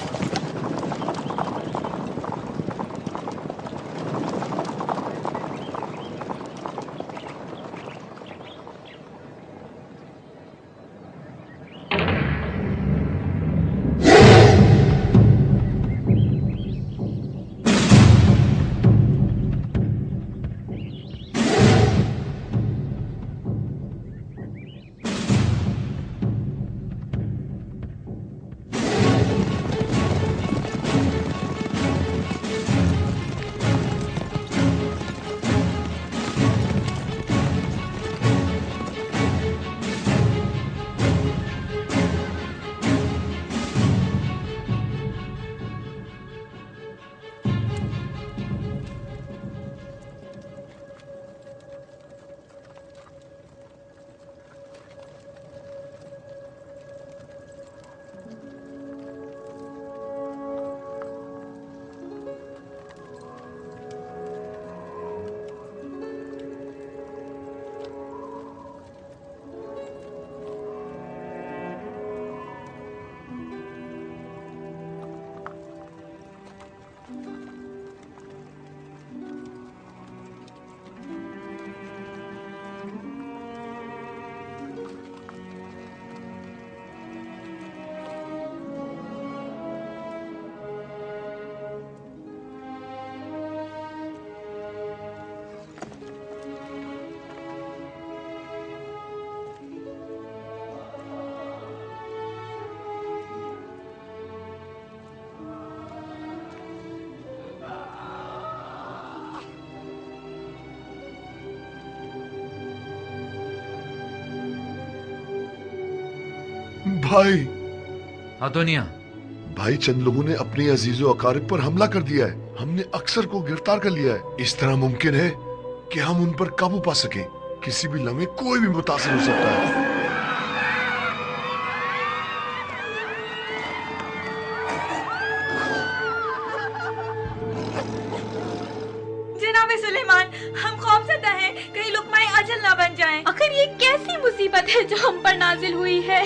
भाई। अदोनिया। भाई, चंद लोगों ने अपने अजीजों अकारिब पर हमला कर दिया है। हमने अक्सर को गिरफ्तार कर लिया है। इस तरह मुमकिन है कि हम उन पर काबू पा सके। किसी भी लम्हे कोई भी मुतासिर हो सकता है। जनाबे सुलेमान, हम खौफजदा हैं, कहीं लुकमाए अजल ना बन जाएं। आखिर ये कैसी मुसीबत है जो हम पर नाजिल हुई है?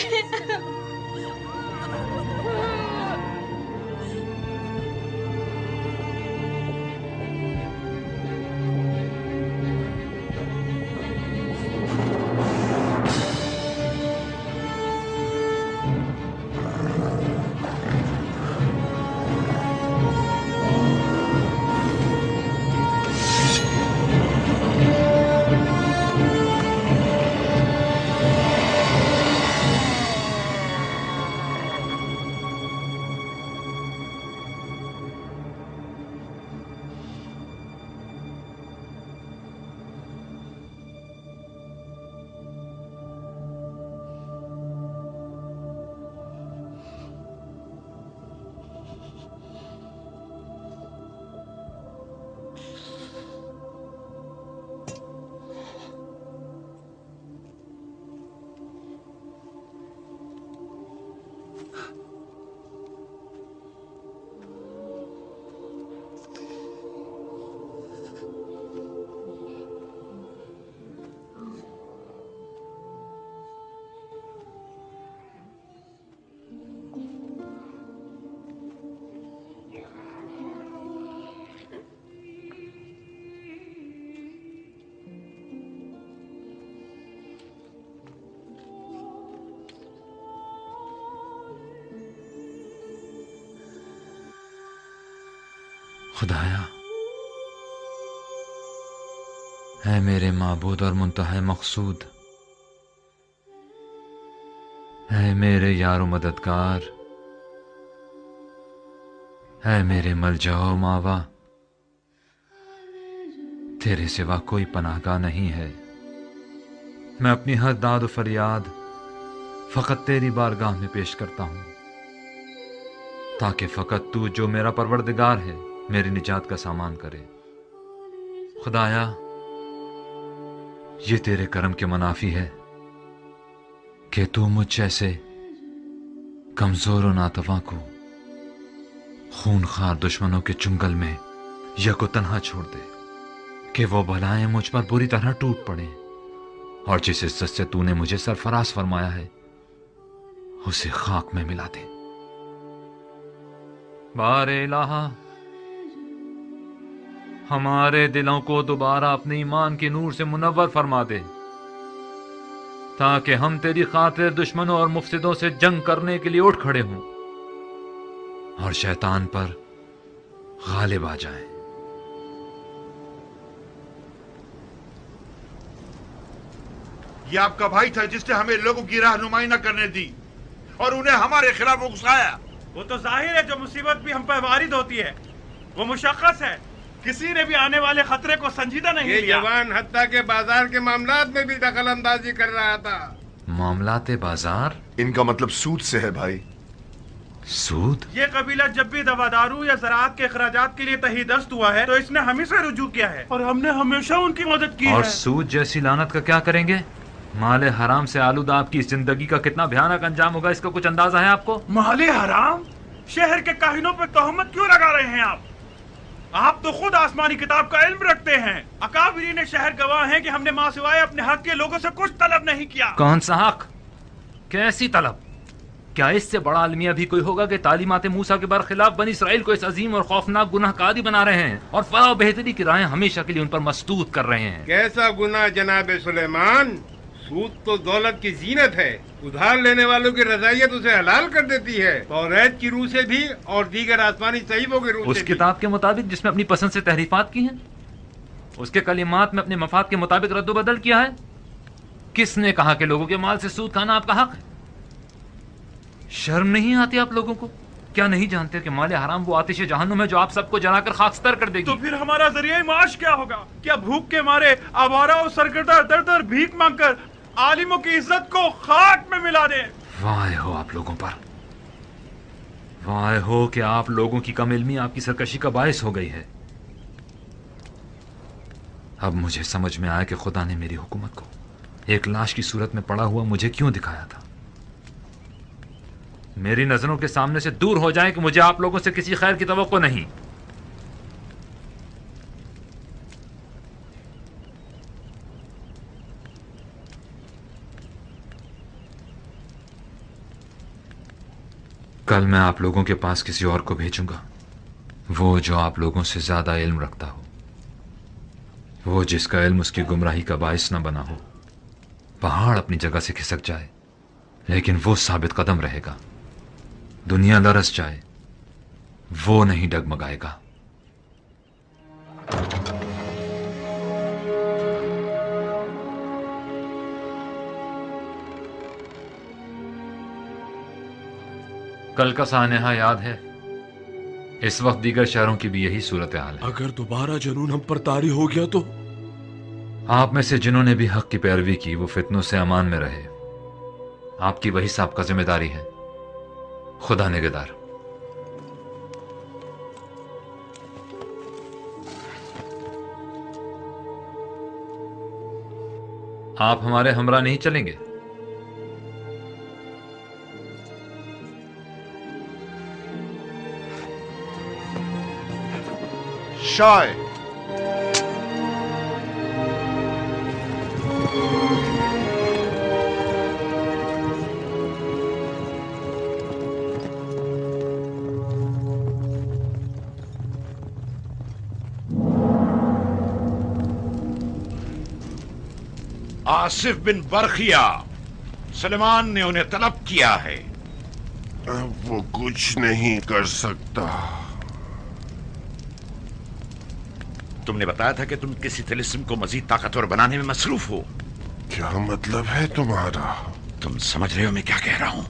खुदाया, है मेरे माबूद और मुंतहा मकसूद, है मेरे यारो मददगार, है मेरे मलजाओ मावा, तेरे सिवा कोई पनाहगाह नहीं है। मैं अपनी हर दाद और फरियाद फकत तेरी बारगाह में पेश करता हूं, ताकि फकत तू जो मेरा परवरदिगार है मेरी निजात का सामान करे। खुदाया, ये तेरे करम के मुनाफी है कि तू मुझ जैसे कमजोर और नातवा को खूनखार दुश्मनों के चुंगल में यको तन्हा छोड़ दे कि वो बलाएं मुझ पर बुरी तरह टूट पड़े, और जिस इज्जत से तूने मुझे सरफराज फरमाया है उसे खाक में मिला दे। बारे इलाहा, हमारे दिलों को दोबारा अपने ईमान के नूर से मुनव्वर फरमा दे, ताकि हम तेरी खातिर दुश्मनों और मुफसिदों से जंग करने के लिए उठ खड़े हों और शैतान पर गालिब आ जाएं। ये आपका भाई था जिसने हमें लोगों की रहनुमाई न करने दी और उन्हें हमारे खिलाफ उकसाया। वो तो जाहिर है, जो मुसीबत भी हम पर वारिद होती है वो मुशक्कस है। किसी ने भी आने वाले खतरे को संजीदा नहीं लिया। ये जवान हत्ता के बाजार के मामलात में भी दखल अंदाजी कर रहा था। मामलाते बाजार? इनका मतलब सूद से है भाई। सूद? ये कबीला जब भी दवादारू या ज़राअत के अखराजात के लिए तहीदस्त हुआ है तो इसने हम ही से रुजू किया है और हमने हमेशा उनकी मदद की और है। सूद जैसी लानत का क्या करेंगे? माले हराम से आलूदा आपकी इस जिंदगी का कितना भयानक अंजाम होगा, इसका कुछ अंदाजा है आपको? माले हराम? शहर के काहिनों पर तोहमत क्यों लगा रहे हैं आप? आप तो खुद आसमानी किताब का इल्म रखते हैं। अकाबिरीन शहर गवाह हैं कि हमने मां सिवाय अपने हक के लोगों से कुछ तलब नहीं किया। कौन सा हक? कैसी तलब? क्या इससे बड़ा अलमिया भी कोई होगा कि तालीमात मूसा के बरखिलाफ बनी इसराइल को इस अजीम और खौफनाक गुनाहगारी बना रहे हैं और फलाह बेहतरी की राहें हमेशा के लिए उन पर मस्तूद कर रहे हैं? कैसा गुनाह जनाब सुलेमान? सूद तो दौलत की जीनत है। उधार लेने वालों की रजायत उसे हलाल कर देती है, तौरात की रूह से भी और दीगर आसमानी सहीफों की रूह से उस किताब के मुताबिक जिसमें अपनी पसंद से तहरीफात की हैं, उसके कलिमात में अपने मफाद के मुताबिक रद्दोबदल किया है। किसने कहा कि लोगों के माल से सूद खाना आपका हक है? शर्म नहीं आती आप लोगों को? क्या नहीं जानते कि माले हराम वो आतिश जहन्नुम है जो आप सबको जलाकर खाकस्तर कर देगी? तो फिर हमारा जरिया माश क्या होगा? क्या भूख के मारे आवारा और सरगर्दा दर दर भीख मांगकर आलिमों की इज्जत को खाक में मिला दे? वाह हो आप लोगों पर, वाह हो कि आप लोगों की कम इल्मी आपकी सरकशी का बायस हो गई है। अब मुझे समझ में आया कि खुदा ने मेरी हुकूमत को एक लाश की सूरत में पड़ा हुआ मुझे क्यों दिखाया था। मेरी नजरों के सामने से दूर हो जाए कि मुझे आप लोगों से किसी खैर की तवक्को नहीं। कल मैं आप लोगों के पास किसी और को भेजूंगा, वो जो आप लोगों से ज्यादा इल्म रखता हो, वो जिसका इल्म उसकी गुमराही का बायस न बना हो। पहाड़ अपनी जगह से खिसक जाए लेकिन वो साबित कदम रहेगा। दुनिया लरस जाए वो नहीं डगमगाएगा। कल का सानेहा याद है? इस वक्त दीगर शहरों की भी यही सूरत हाल है। अगर दोबारा जुनून हम पर तारी हो गया तो? आप में से जिन्होंने भी हक की पैरवी की वो फितनों से अमान में रहे। आपकी वही साहब का जिम्मेदारी है। खुदा निगहदार। आप हमारे हमरा नहीं चलेंगे? शाय आसिफ बिन बरखिया, सुलेमान ने उन्हें तलब किया है। वो कुछ नहीं कर सकता। तुमने बताया था कि तुम किसी तिलिस्म को मजीद ताकतवर बनाने में मसरूफ हो। क्या मतलब है तुम्हारा? तुम समझ रहे हो मैं क्या कह रहा हूं?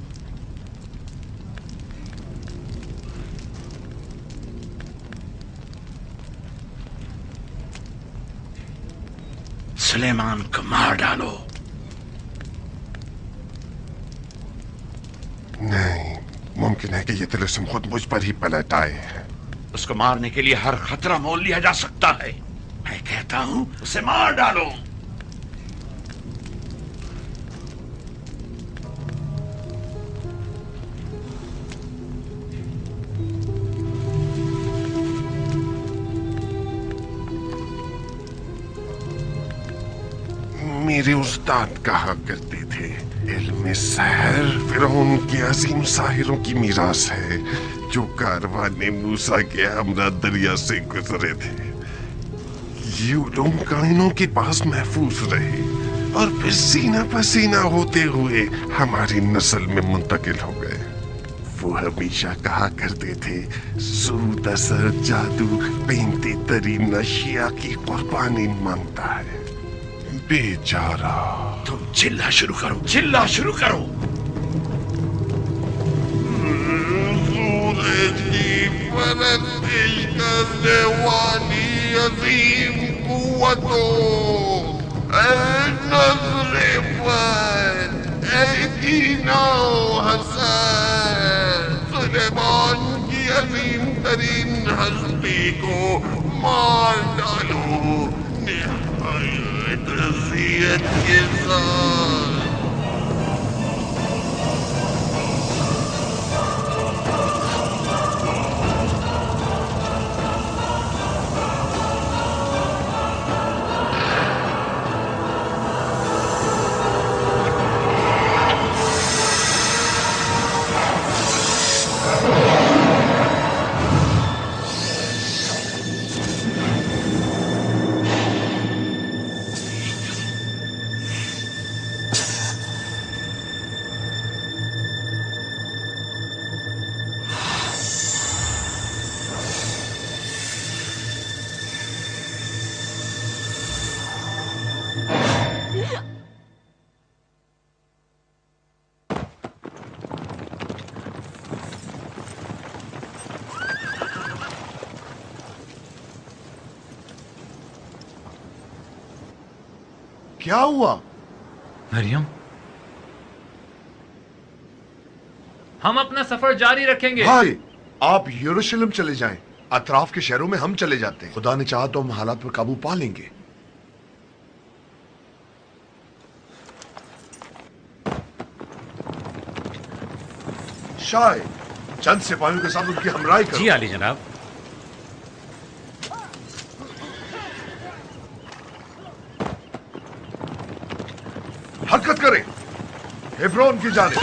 सुलेमान को मार डालो। नहीं, मुमकिन है कि ये तिलिस्म खुद मुझ पर ही पलट आए। उसको मारने के लिए हर खतरा मोल लिया जा सकता है। मैं कहता हूं उसे मार डालो। मेरे उस्ताद कहा करते थे, इल्म सहर फिरौन के अजीम साहिरों की मीरास है जो कारवाने मूसा के हमरा दरिया से गुजरे थे। ये उलूम काइनों के पास महफूज रहे और फिर सीना पसीना होते हुए हमारी नस्ल में मुंतकिल हो गए। वो हमेशा कहा करते थे, सूद असर जादू पेंते तरीन अशिया की कुर्बानी मांगता है। बेचारा। तुम चिल्ला शुरू करो, चिल्ला शुरू करो। सूरज की परस्तिश करने वाली अजीम कुव्वतों, नजरे पर हसन सुलेमान की अजीम तरीन हस्ती को मार डालो निहायत रज़ियत के साथ। क्या हुआ? मरियम, हम अपना सफर जारी रखेंगे। भाई, आप यरूशलेम चले जाएं। अतराफ के शहरों में हम चले जाते हैं। खुदा ने चाहा तो हम हालात पर काबू पा लेंगे। शायद चंद सिपाहियों के साथ उनकी हमराही करो। जी आली जनाब। हरकत करें हेब्रोन की जानिब।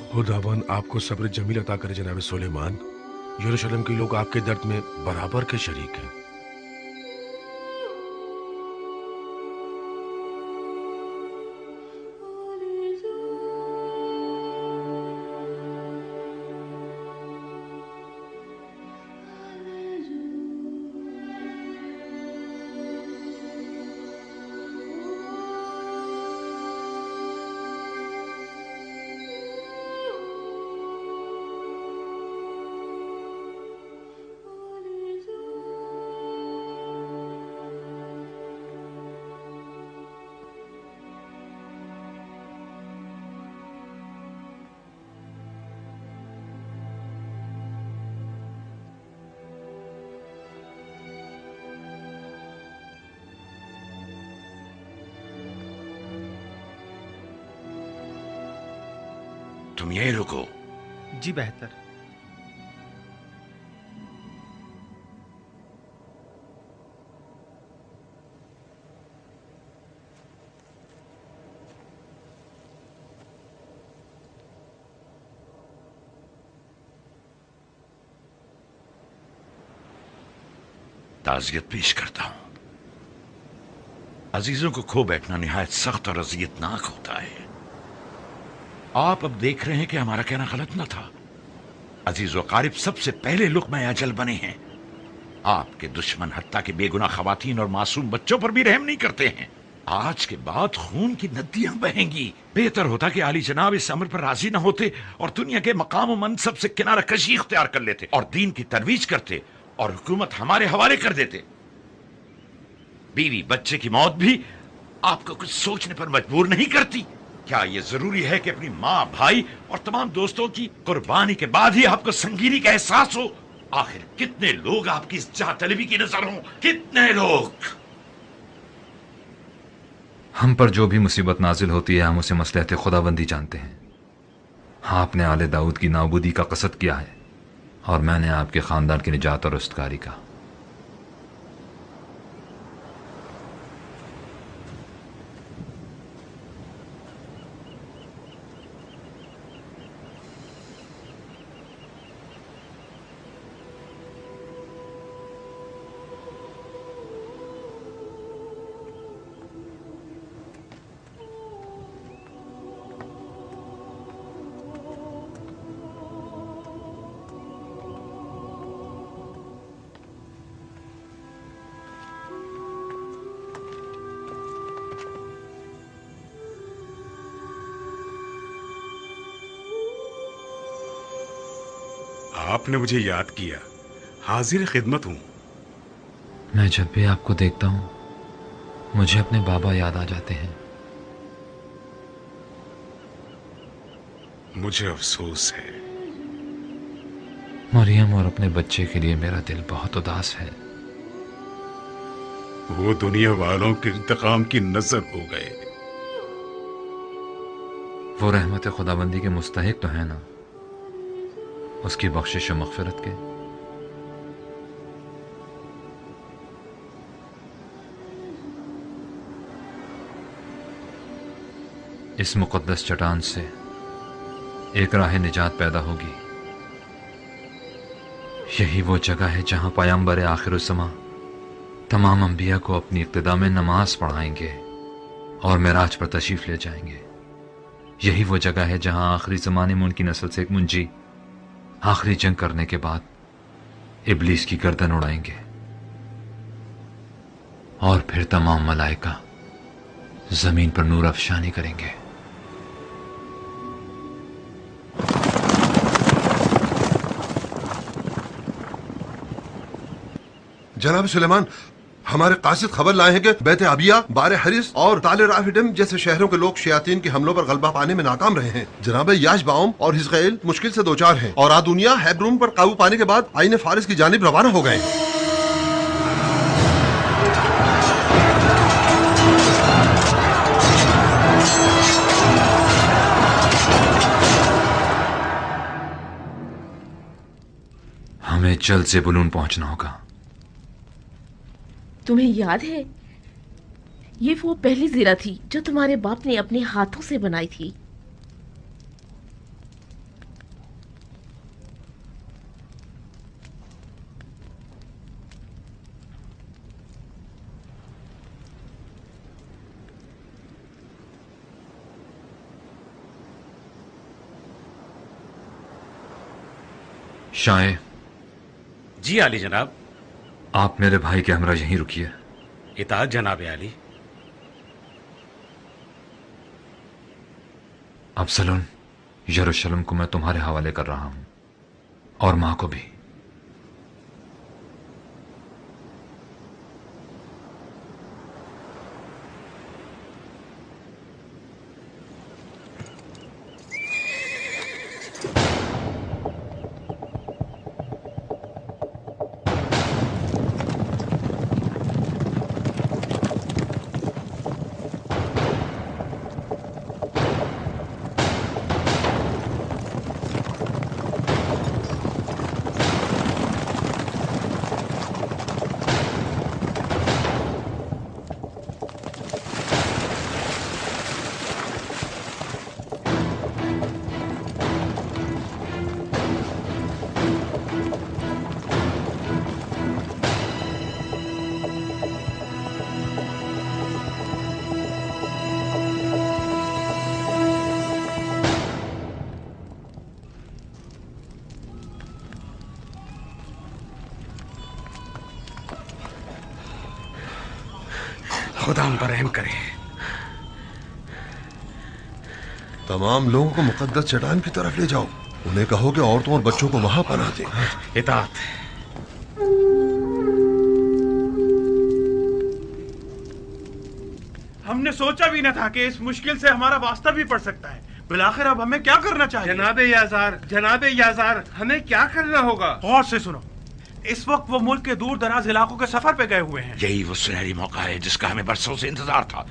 खुदावन आपको सब्र जमील अता करे जनाब सुलेमान। यरूशलेम के लोग आपके दर्द में बराबर के शरीक हैं। तुम यहीं रुको। जी बेहतर। ताज़ियत पेश करता हूं। अजीजों को खो बैठना निहायत सख्त और अजियतनाक होता है। आप अब देख रहे हैं कि हमारा कहना गलत न था। अजीज व कारिब सबसे पहले लुक़्मा अजल बने हैं। आपके दुश्मन हत्ता के बेगुनाह खवातीन और मासूम बच्चों पर भी रहम नहीं करते हैं। आज के बाद खून की नदियां बहेंगी। बेहतर होता कि आली जनाब इस अमर पर राजी न होते और दुनिया के मकाम और मनसब से किनारा कशी इख्तियार कर लेते और दीन की तरवीज करते और हुकूमत हमारे हवाले कर देते। बीवी बच्चे की मौत भी आपको कुछ सोचने पर मजबूर नहीं करती? क्या यह जरूरी है कि अपनी माँ, भाई और तमाम दोस्तों की कुर्बानी के बाद ही आपको संगीनी का एहसास हो? आखिर कितने लोग आपकी इस जातलबी की नजर हों? कितने लोग? हम पर जो भी मुसीबत नाजिल होती है हम उसे मसलहत खुदाबंदी जानते हैं। आपने आले दाऊद की नाबूदी का कसद किया है और मैंने आपके खानदान की निजात और रुस्तगारी का। आपने मुझे याद किया। हाजिर खिदमत हूं। मैं जब भी आपको देखता हूं मुझे अपने बाबा याद आ जाते हैं। मुझे अफसोस है। मरियम और अपने बच्चे के लिए मेरा दिल बहुत उदास है। वो दुनिया वालों के इंतकाम की नजर हो गए। वो रहमत खुदाबंदी के मुस्तहिक तो है ना, उसकी बख्शिश और मग़फ़िरत के। इस मुक़द्दस चट्टान से एक राह निजात पैदा होगी। यही वो जगह है जहां पैगंबर आखिरुज़्ज़मा तमाम अंबिया को अपनी इक्तिदा में नमाज पढ़ाएंगे और मेराज पर तशरीफ ले जाएंगे। यही वो जगह है जहां आखिरी ज़माने में उनकी नस्ल से एक मुंजी आखिरी जंग करने के बाद इब्लीस की गर्दन उड़ाएंगे और फिर तमाम मलाइका जमीन पर नूर अफशानी करेंगे। जनाब सुलेमान, हमारे कासिद खबर लाए हैं कि बैत अबिया, बारे हरिस और ताले राफिडम जैसे शहरों के लोग शयातीन के हमलों पर गलबा पाने में नाकाम रहे हैं। जनाब याशबाउम और हिजकैल मुश्किल से दो चार हैं और आदुनिया हेब्रून पर काबू पाने के बाद आईने फारिस की जानिब रवाना हो गए। हमें जल्द से बुलून पहुंचना होगा। तुम्हें याद है, ये वो पहली ज़ीरा थी जो तुम्हारे बाप ने अपने हाथों से बनाई थी। शाये। जी आली जनाब। आप मेरे भाई के हमरा यहीं रुकिए। इताअत जनाब आली। अब्सलोन, यरूशलेम को मैं तुम्हारे हवाले कर रहा हूं और मां को भी। खुदा हम पर रहम करे। तमाम लोगों को मुकद्दस चट्टान की तरफ ले जाओ। उन्हें कहो कि औरतों और बच्चों को वहां पनाह दें। इताअत। हमने सोचा भी न था कि इस मुश्किल से हमारा वास्ता भी पड़ सकता है। बिलाखिर अब हमें क्या करना चाहिए? जनाबे याजार, हमें क्या करना होगा? गौर से सुनो, इस वक्त वो मुल्क के दूर दराज इलाकों के सफर पे गए हुए हैं। यही वो सुनहरी मौका है जिसका हमें बरसों से इंतजार था।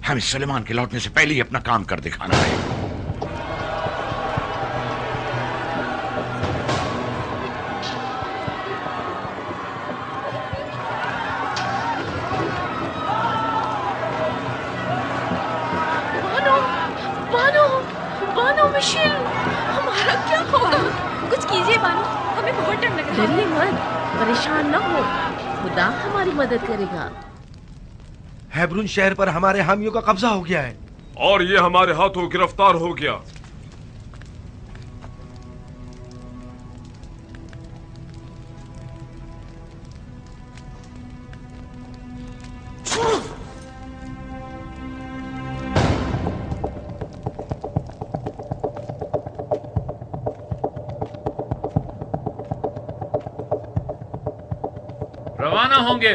हमें सुलेमान के लौटने से पहले ही अपना काम कर दिखाना है। बानो, बानो, बानो मिशेल, हमारा क्या होगा? कुछ कीजिए बानो, हमें बहुत डर लग रहा है। डरिए मत, परेशान न हो, खुदा हमारी मदद करेगा। हेब्रून शहर पर हमारे हामियों का कब्जा हो गया है और ये हमारे हाथों गिरफ्तार हो गया। रवाना होंगे।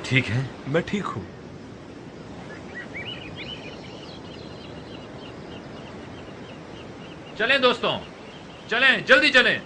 ठीक है? मैं ठीक हूं। चलें दोस्तों, चलें, जल्दी चलें।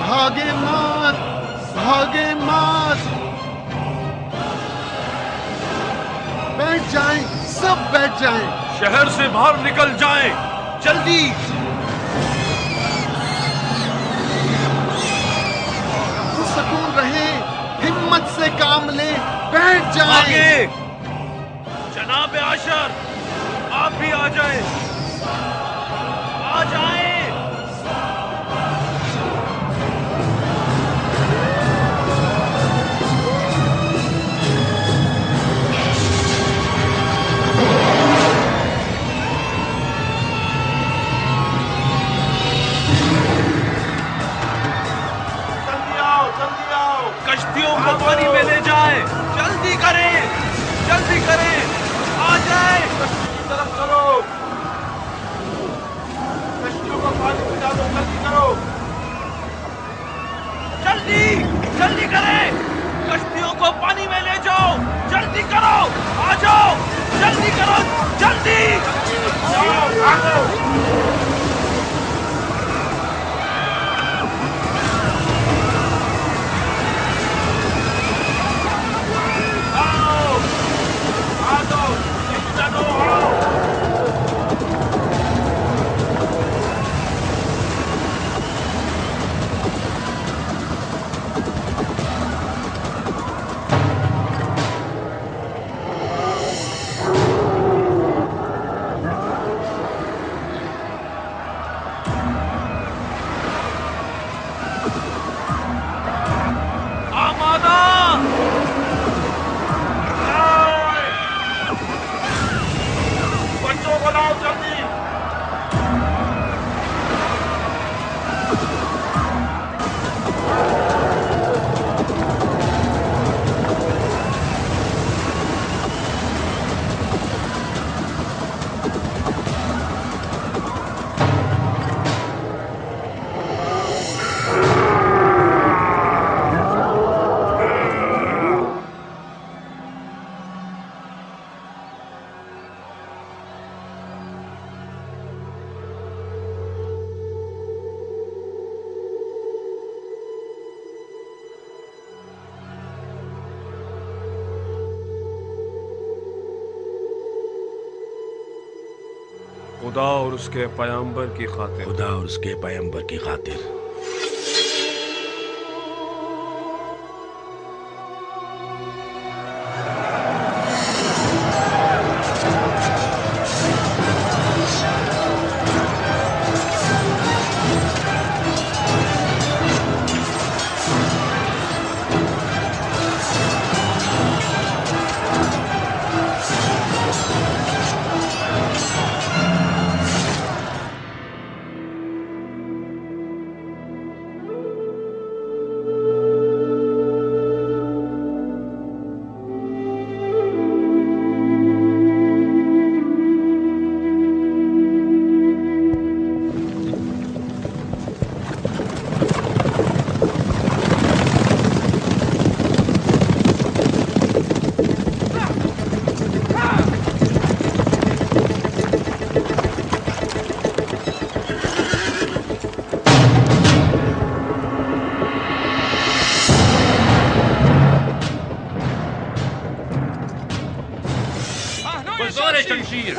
भागे मत, भागे मत। बैठ जाएं, सब बैठ जाएं। शहर से बाहर निकल जाएं, जल्दी। सुकून रहे, हिम्मत से काम ले, बैठ जाएं। आगे जनाब आशर, आप भी आ जाएं, आ जाएं। कश्तियों को पानी में ले जाए, जल्दी करें, जल्दी करें, आ जाए। तरफ चलो, कश्तियों को पानी में डालो, जल्दी करो, जल्दी जल्दी करें, कश्तियों को पानी में ले जाओ, जल्दी करो, आ जाओ, जल्दी करो, जल्दी खुदा और उसके पैगंबर की खातिर, खुदा और उसके पैगंबर की खातिर। शमशीर।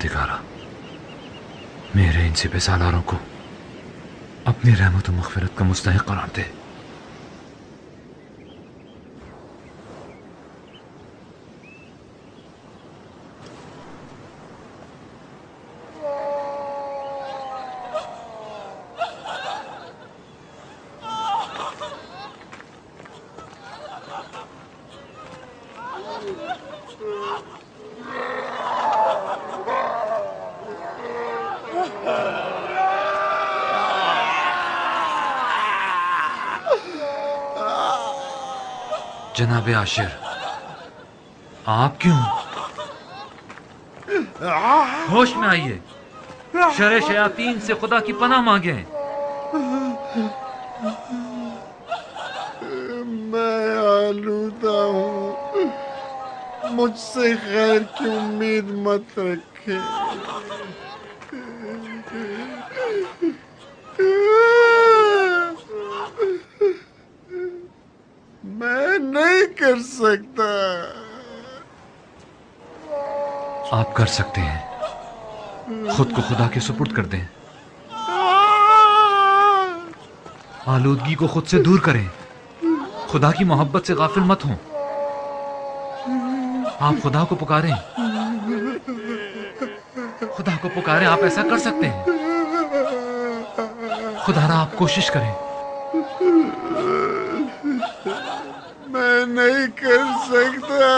परवरदिगारा, मेरे इन सिपह सालारों को अपनी रहमत और मग़फ़िरत का मुस्तहिक़ करार दे। जनाब आशिर, आप क्यों? होश में आइए, शर शयातीन से खुदा की पनाह मांगे। मैं आलूदा हूँ, मुझसे खैर की उम्मीद मत रखे। मैं नहीं कर सकता। आप कर सकते हैं, खुद को खुदा के सुपुर्द कर दें, आलूदगी को खुद से दूर करें, खुदा की मोहब्बत से गाफिल मत हों। आप खुदा को पुकारें, खुदा को पुकारें, आप ऐसा कर सकते हैं। खुदारा आप कोशिश करें। मैं नहीं कर सकता।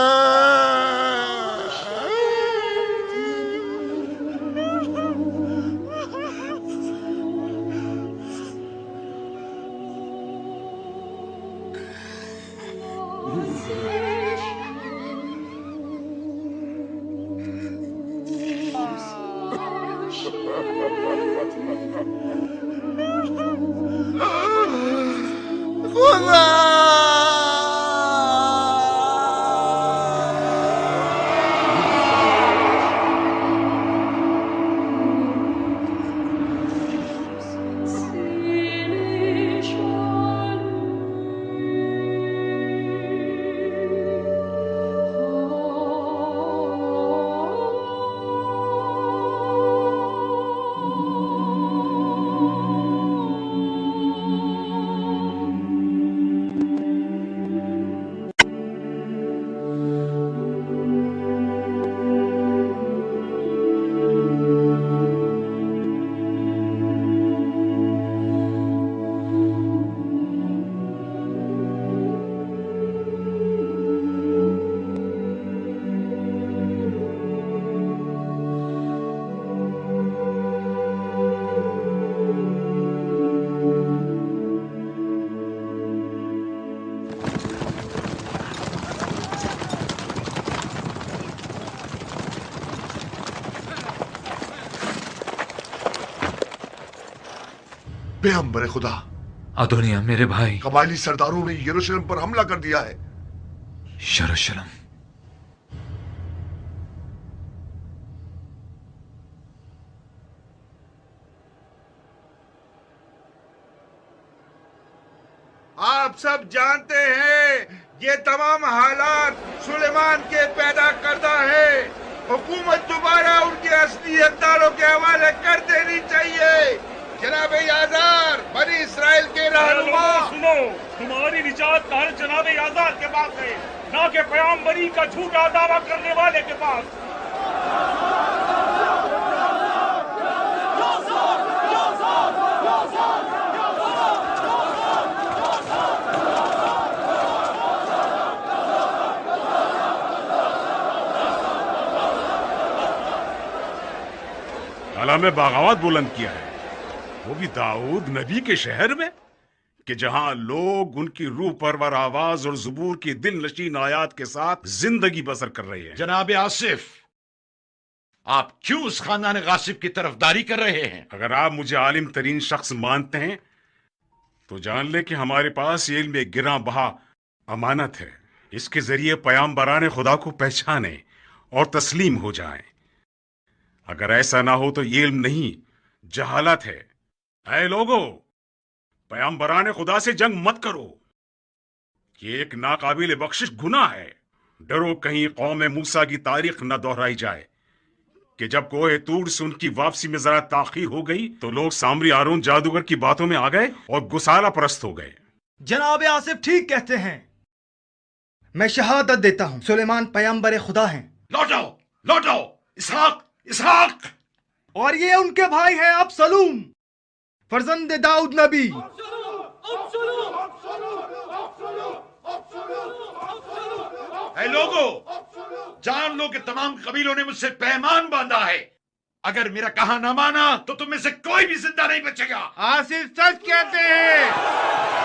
पैगंबर खुदा, अदोनिया मेरे भाई, कबायली सरदारों ने यरूशलेम पर हमला कर दिया है। यरूशलेम? आप सब जानते हैं ये तमाम हालात सुलेमान के पैदा करदा है। हुकूमत दोबारा उनके असली हकदारों के हवाले कर देनी चाहिए। जनाब याजार, बनी इसराइल के रहनुमा, सुनो, तुम्हारी निजात का हल जनाब याजार के पास है, ना कि पैगंबरी का झूठा दावा करने वाले के पास। अला में बगावत बुलंद किया है, वो भी दाऊद नबी के शहर में, कि जहां लोग उनकी रूह परवर आवाज और ज़ुबूर की दिल नशीन आयात के साथ जिंदगी बसर कर रहे हैं। जनाब आसिफ, आप क्यों उस खानदान गासिब की तरफदारी कर रहे हैं? अगर आप मुझे आलिम तरीन शख्स मानते हैं तो जान ले कि हमारे पास ये इल्म गिरा बहा अमानत है। इसके जरिए पैगंबरान खुदा को पहचाने और तस्लीम हो जाएं। अगर ऐसा ना हो तो ये इल्म नहीं, जहालत है। ऐ लोगो, पैगंबरान खुदा से जंग मत करो, ये एक नाकाबिल बख्शिश गुनाह है। डरो कहीं कौम मूसा की तारीख न दोहराई जाए कि जब कोहे तूर से उनकी वापसी में जरा ताखीर हो गई तो लोग सामरी आरून जादूगर की बातों में आ गए और गुसाला परस्त हो गए। जनाब आसिफ ठीक कहते हैं। मैं शहादत देता हूं सुलेमान पैगंबर खुदा हैं। लौटाओ इसहाक। और ये उनके भाई हैं अबसलूम फर्जंद दाऊद नबी। ऐ लोगों, जान लो कि तमाम कबीलों ने मुझसे पैमान बांधा है। अगर मेरा कहा ना माना तो तुम में से कोई भी जिंदा नहीं बचेगा। आसिफ सच कहते हैं।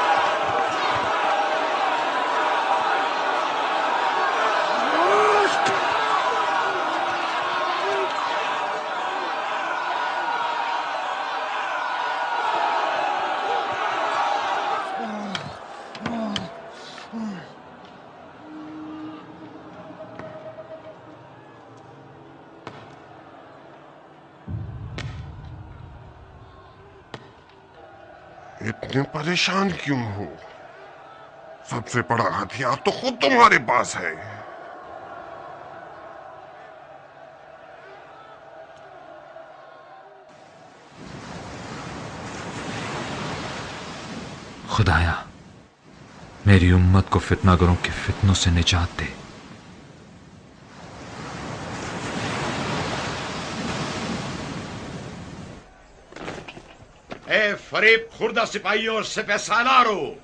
इतने परेशान क्यों हो? सबसे बड़ा हथियार तो खुद तुम्हारे पास है। खुदाया, मेरी उम्मत को फितनागरों के फितनों से निजात दे। ए फरेब खुर्दा सिपाहियों और सिपह सालारो,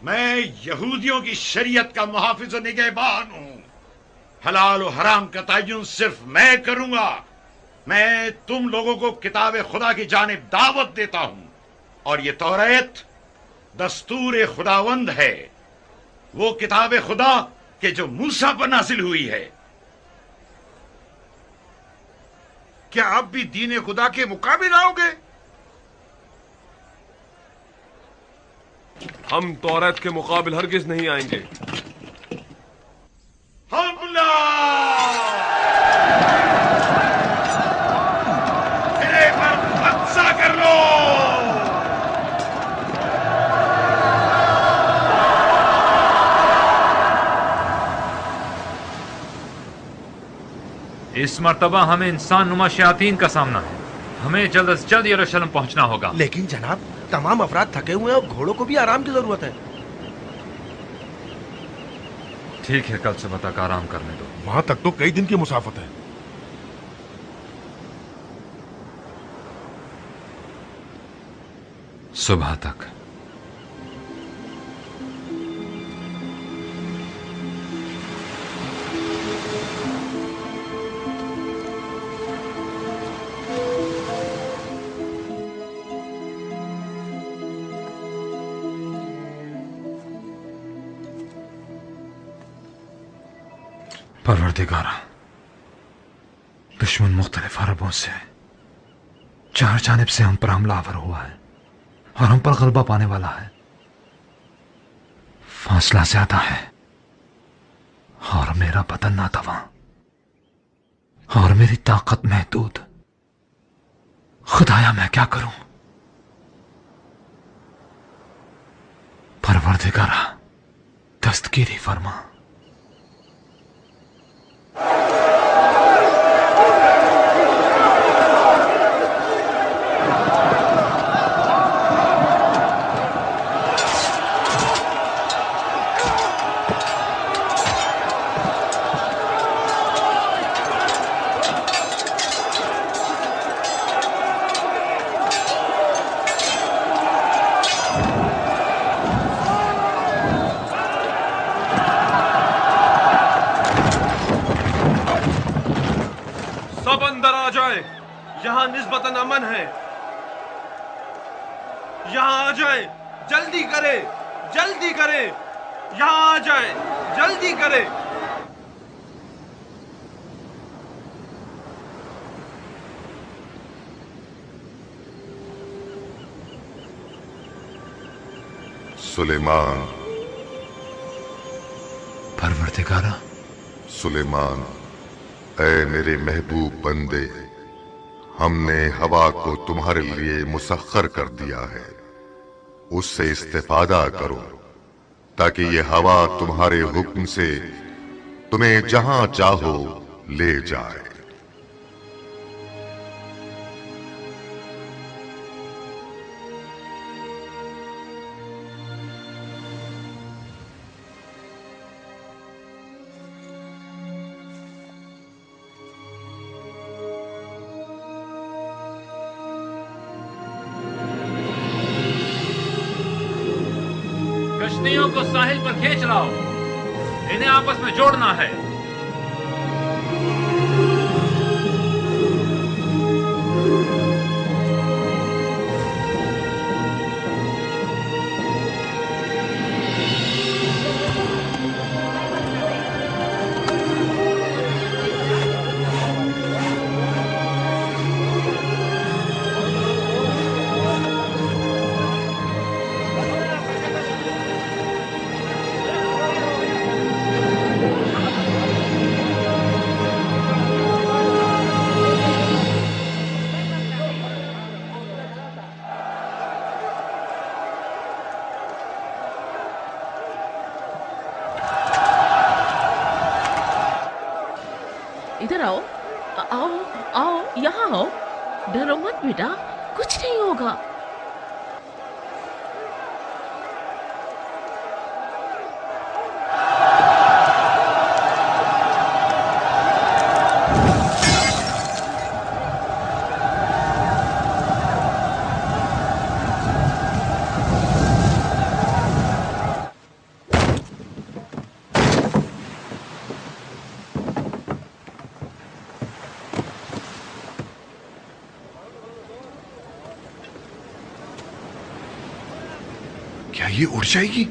मैं यहूदियों की शरीयत का मुहाफिज और निगहबान हूं। हलाल और हराम का तयन सिर्फ मैं करूंगा। मैं तुम लोगों को किताब खुदा की जानिब दावत देता हूं और ये तौरात दस्तूर खुदावंद है, वो किताब खुदा के जो मूसा पर नाजिल हुई है। क्या आप भी दीन खुदा के मुकाबिल आओगे? हम तौरात के मुकाबिल हरगिज नहीं आएंगे। हमला! मेरे पर कब्जा कर लो! इस मर्तबा हमें इंसान नुमा शयातीन का सामना है। हमें जल्द से जल्द यरूशलेम पहुंचना होगा। लेकिन जनाब, तमाम अफराद थके हुए हैं और घोड़ों को भी आराम की जरूरत है। ठीक है, कल सुबह तक आराम करने दो। वहां तक तो कई दिन की मुसाफत है। सुबह तक। परवरदिगारा, दुश्मन मुख्तलिफ अरबों से चार जानिब से हम पर हमलावर हुआ है और हम पर गलबा पाने वाला है। फासला ज्यादा है और मेरा बदन नातवा और मेरी ताकत महदूद। खुदाया, मैं क्या करूं? परवरदिगारा, दस्तगीरी फरमा। यहाँ निस्बतन अमन है। यहाँ आ जाए, जल्दी करे, जल्दी करे। यहाँ आ जाए, जल्दी करे। सुलेमान। परवरदिगारा। सुलेमान, ऐ मेरे महबूब बंदे, हमने हवा को तुम्हारे लिए मुसख्खर कर दिया है। उससे इस्तेफादा करो ताकि ये हवा तुम्हारे हुक्म से तुम्हें जहां चाहो ले जाए। कश्तियों को साहिल पर खींच लाओ, इन्हें आपस में जोड़ना है। इधर आओ, आओ आओ, यहाँ आओ। डरो मत बेटा, कुछ नहीं होगा। क्या ये उड़ जाएगी?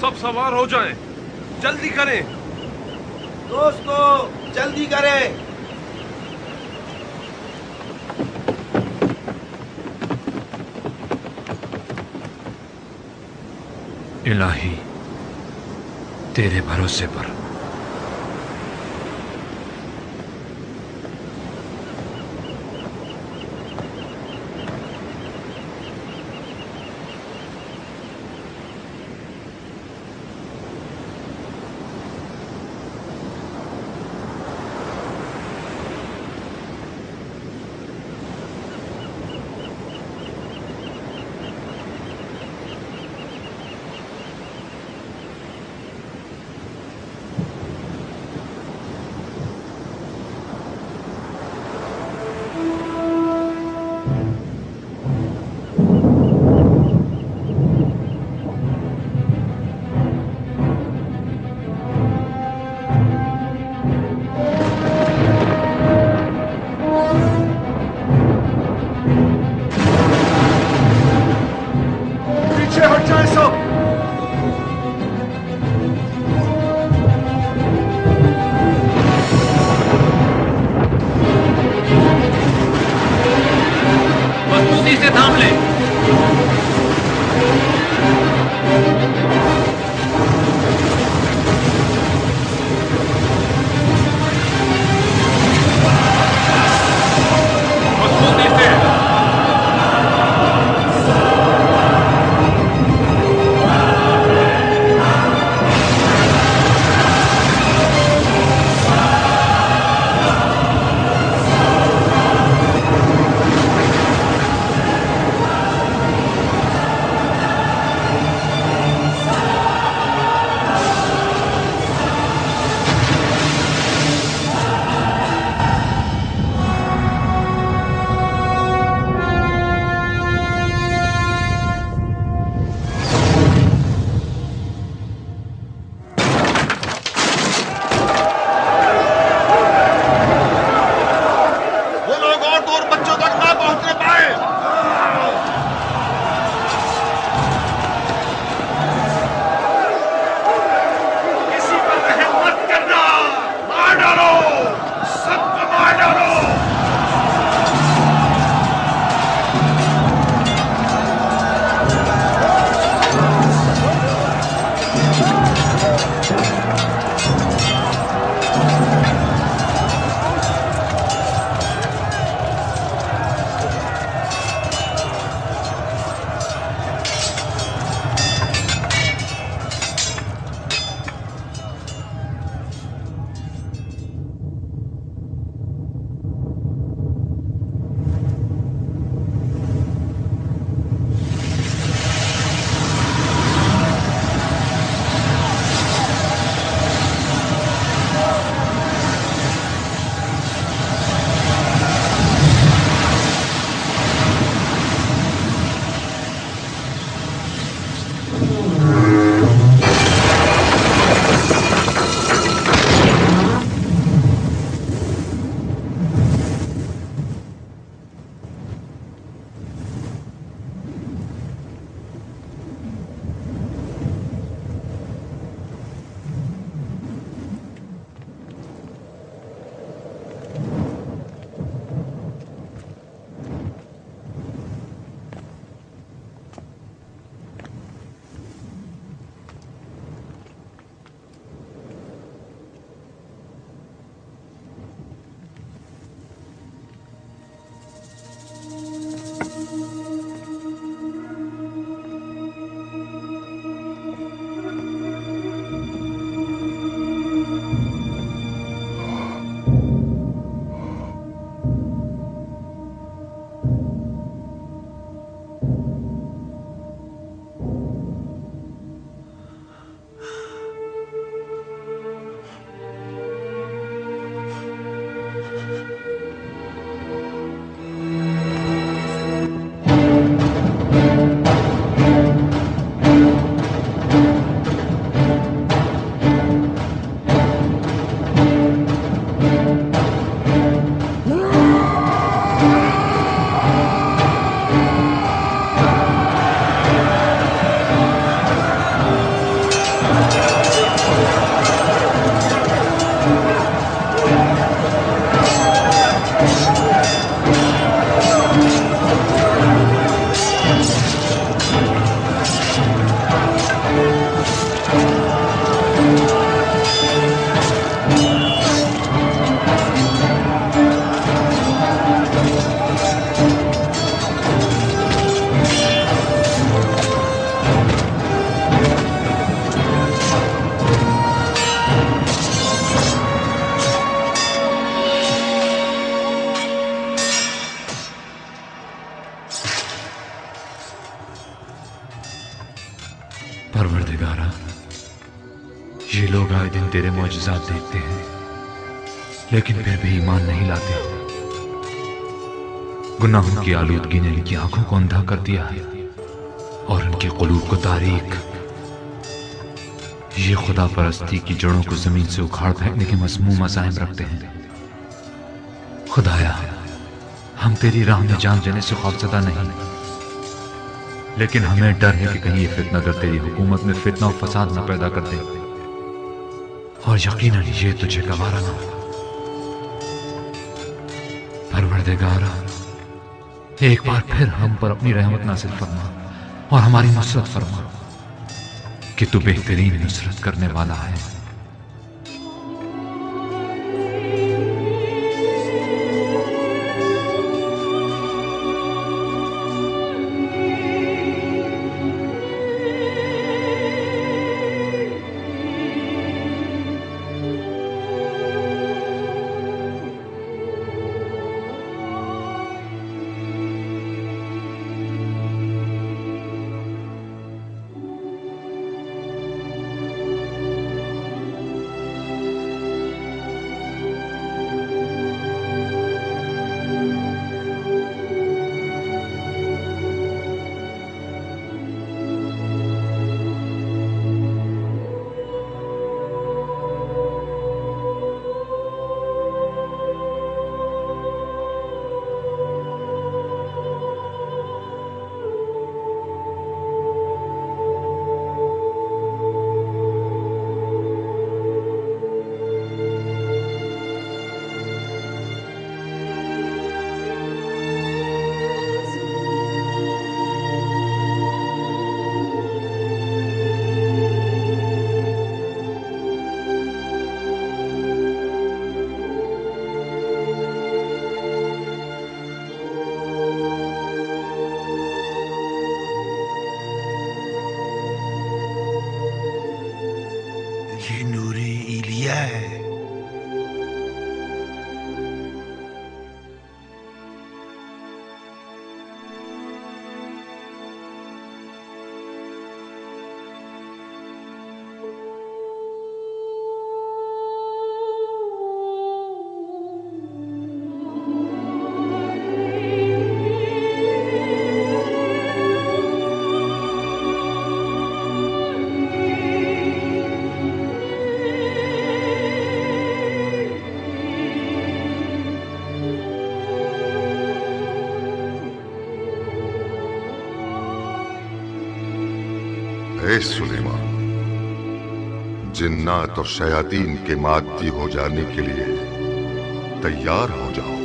सब सवार हो जाएं, जल्दी करें। दोस्तों जल्दी करें। इलाही, तेरे भरोसे पर। तेरे मौजज़ात देखते हैं, लेकिन फिर भी ईमान नहीं लाते। गुनाहों की आलूदगी ने इनकी आंखों को अंधा कर दिया है और इनके क़ुलूब को तारीक। ये खुदा परस्ती की जड़ों को जमीन से उखाड़ फेंकने के मज़मूम अज़ाइम रखते हैं। खुदाया, हम तेरी राह में जान देने से खौफज़दा नहीं, लेकिन हमें डर है कि कहीं ये फितनागर तेरी हुकूमत में फितना और फसाद न पैदा कर दे, और यकीनन ये तुझे गवारा ना हो। परवरदिगारा, एक बार फिर हम पर अपनी रहमत नाज़िल फरमा और हमारी नुसरत फरमा, कि तू बेहतरीन नुसरत करने वाला है। ए सुलेमान, जिन्नात और शयातीन के मादी हो जाने के लिए तैयार हो जाओ,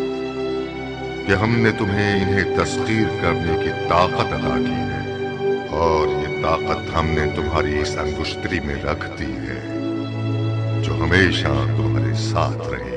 कि हमने तुम्हें इन्हें तस्खीर करने की ताकत अदा की है, और ये ताकत हमने तुम्हारी इस अंगुश्तरी में रख दी है, जो हमेशा तुम्हारे साथ रहेगी।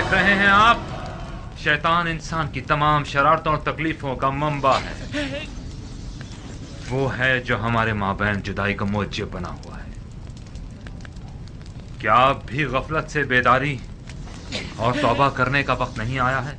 देख रहे हैं आप, शैतान इंसान की तमाम शरारतों और तकलीफों का मंबा है। वो है जो हमारे माबैन जुदाई का मूजिब बना हुआ है। क्या अब भी गफलत से बेदारी और तौबा करने का वक्त नहीं आया है?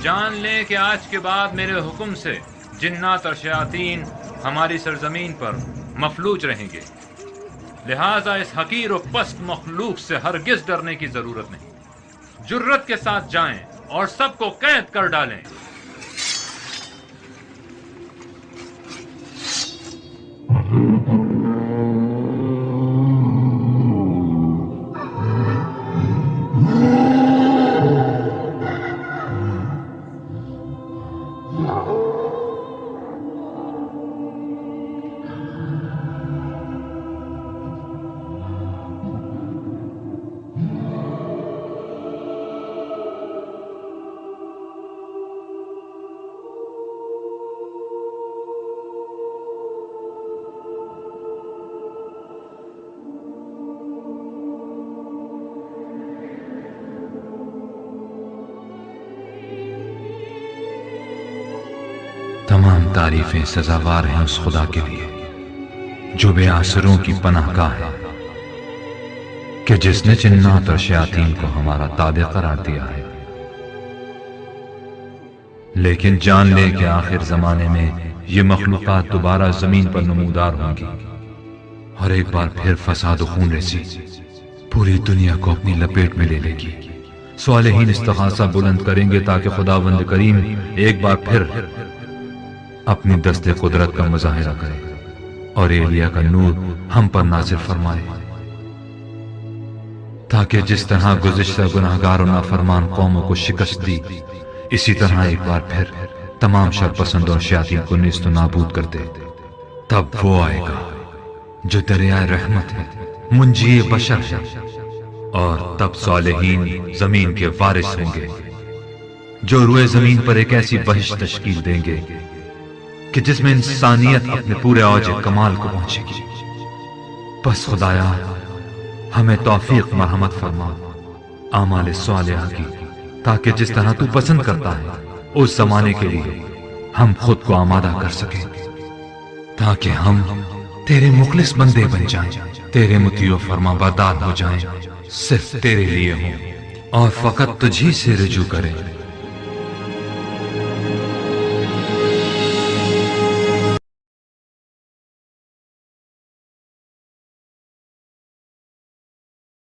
जान लें कि आज के बाद मेरे हुक्म से जिन्नात और शयातीन हमारी सरजमीन पर मफलूज रहेंगे। लिहाजा इस हकीर और पस्त मखलूक से हरगिज डरने की जरूरत नहीं। जुर्रत के साथ जाएं और सबको कैद कर डालें। तमाम तारीफें सजावार हैं उस खुदा के लिए जो बेआसरों की पनाहगाह है, कि जिसने जिन्नात और शयातीन को हमारा ताबे करार दिया है। लेकिन जान ले कि आखिर जमाने में ये मखलूकात दोबारा जमीन पर नमूदार होंगी और एक बार फिर फसाद खून रेसी पूरी दुनिया को अपनी लपेट में ले लेगी। सालेहीन इस्तिग़ासा बुलंद करेंगे ताकि खुदावंद करीम एक बार फिर अपनी दस्ते कुदरत का मुजाहिरा करे और एलिया का नूर हम पर नाज़िल फरमाए, ताकि जिस तरह गुज़िश्ता गुनाहगार और नाफरमान कौमों को शिकस्त दी, इसी तरह एक बार फिर तमाम शरपसंद और शयातीन को नेस्त नाबूद कर दे। तब वो आएगा जो दरिया रहमत है, मुंजिए बशर है, और तब सालेहीन जमीन के वारिस होंगे जो रुए जमीन पर एक ऐसी बहिश्त तश्कील देंगे कि जिसमें इंसानियत अपने पूरे औज कमाल को पहुंचेगी। बस खुदाया हमें तौफीक मरहमत फरमा आमाल सालिहा की, ताकि जिस तरह तू पसंद करता है उस जमाने के लिए हम खुद को आमादा कर सकें, ताकि हम तेरे मुखलिस बंदे बन जाएं, तेरे मुतियो फरमाबरदार हो जाएं, सिर्फ तेरे लिए हों और फकत तुझी से रुजू करें।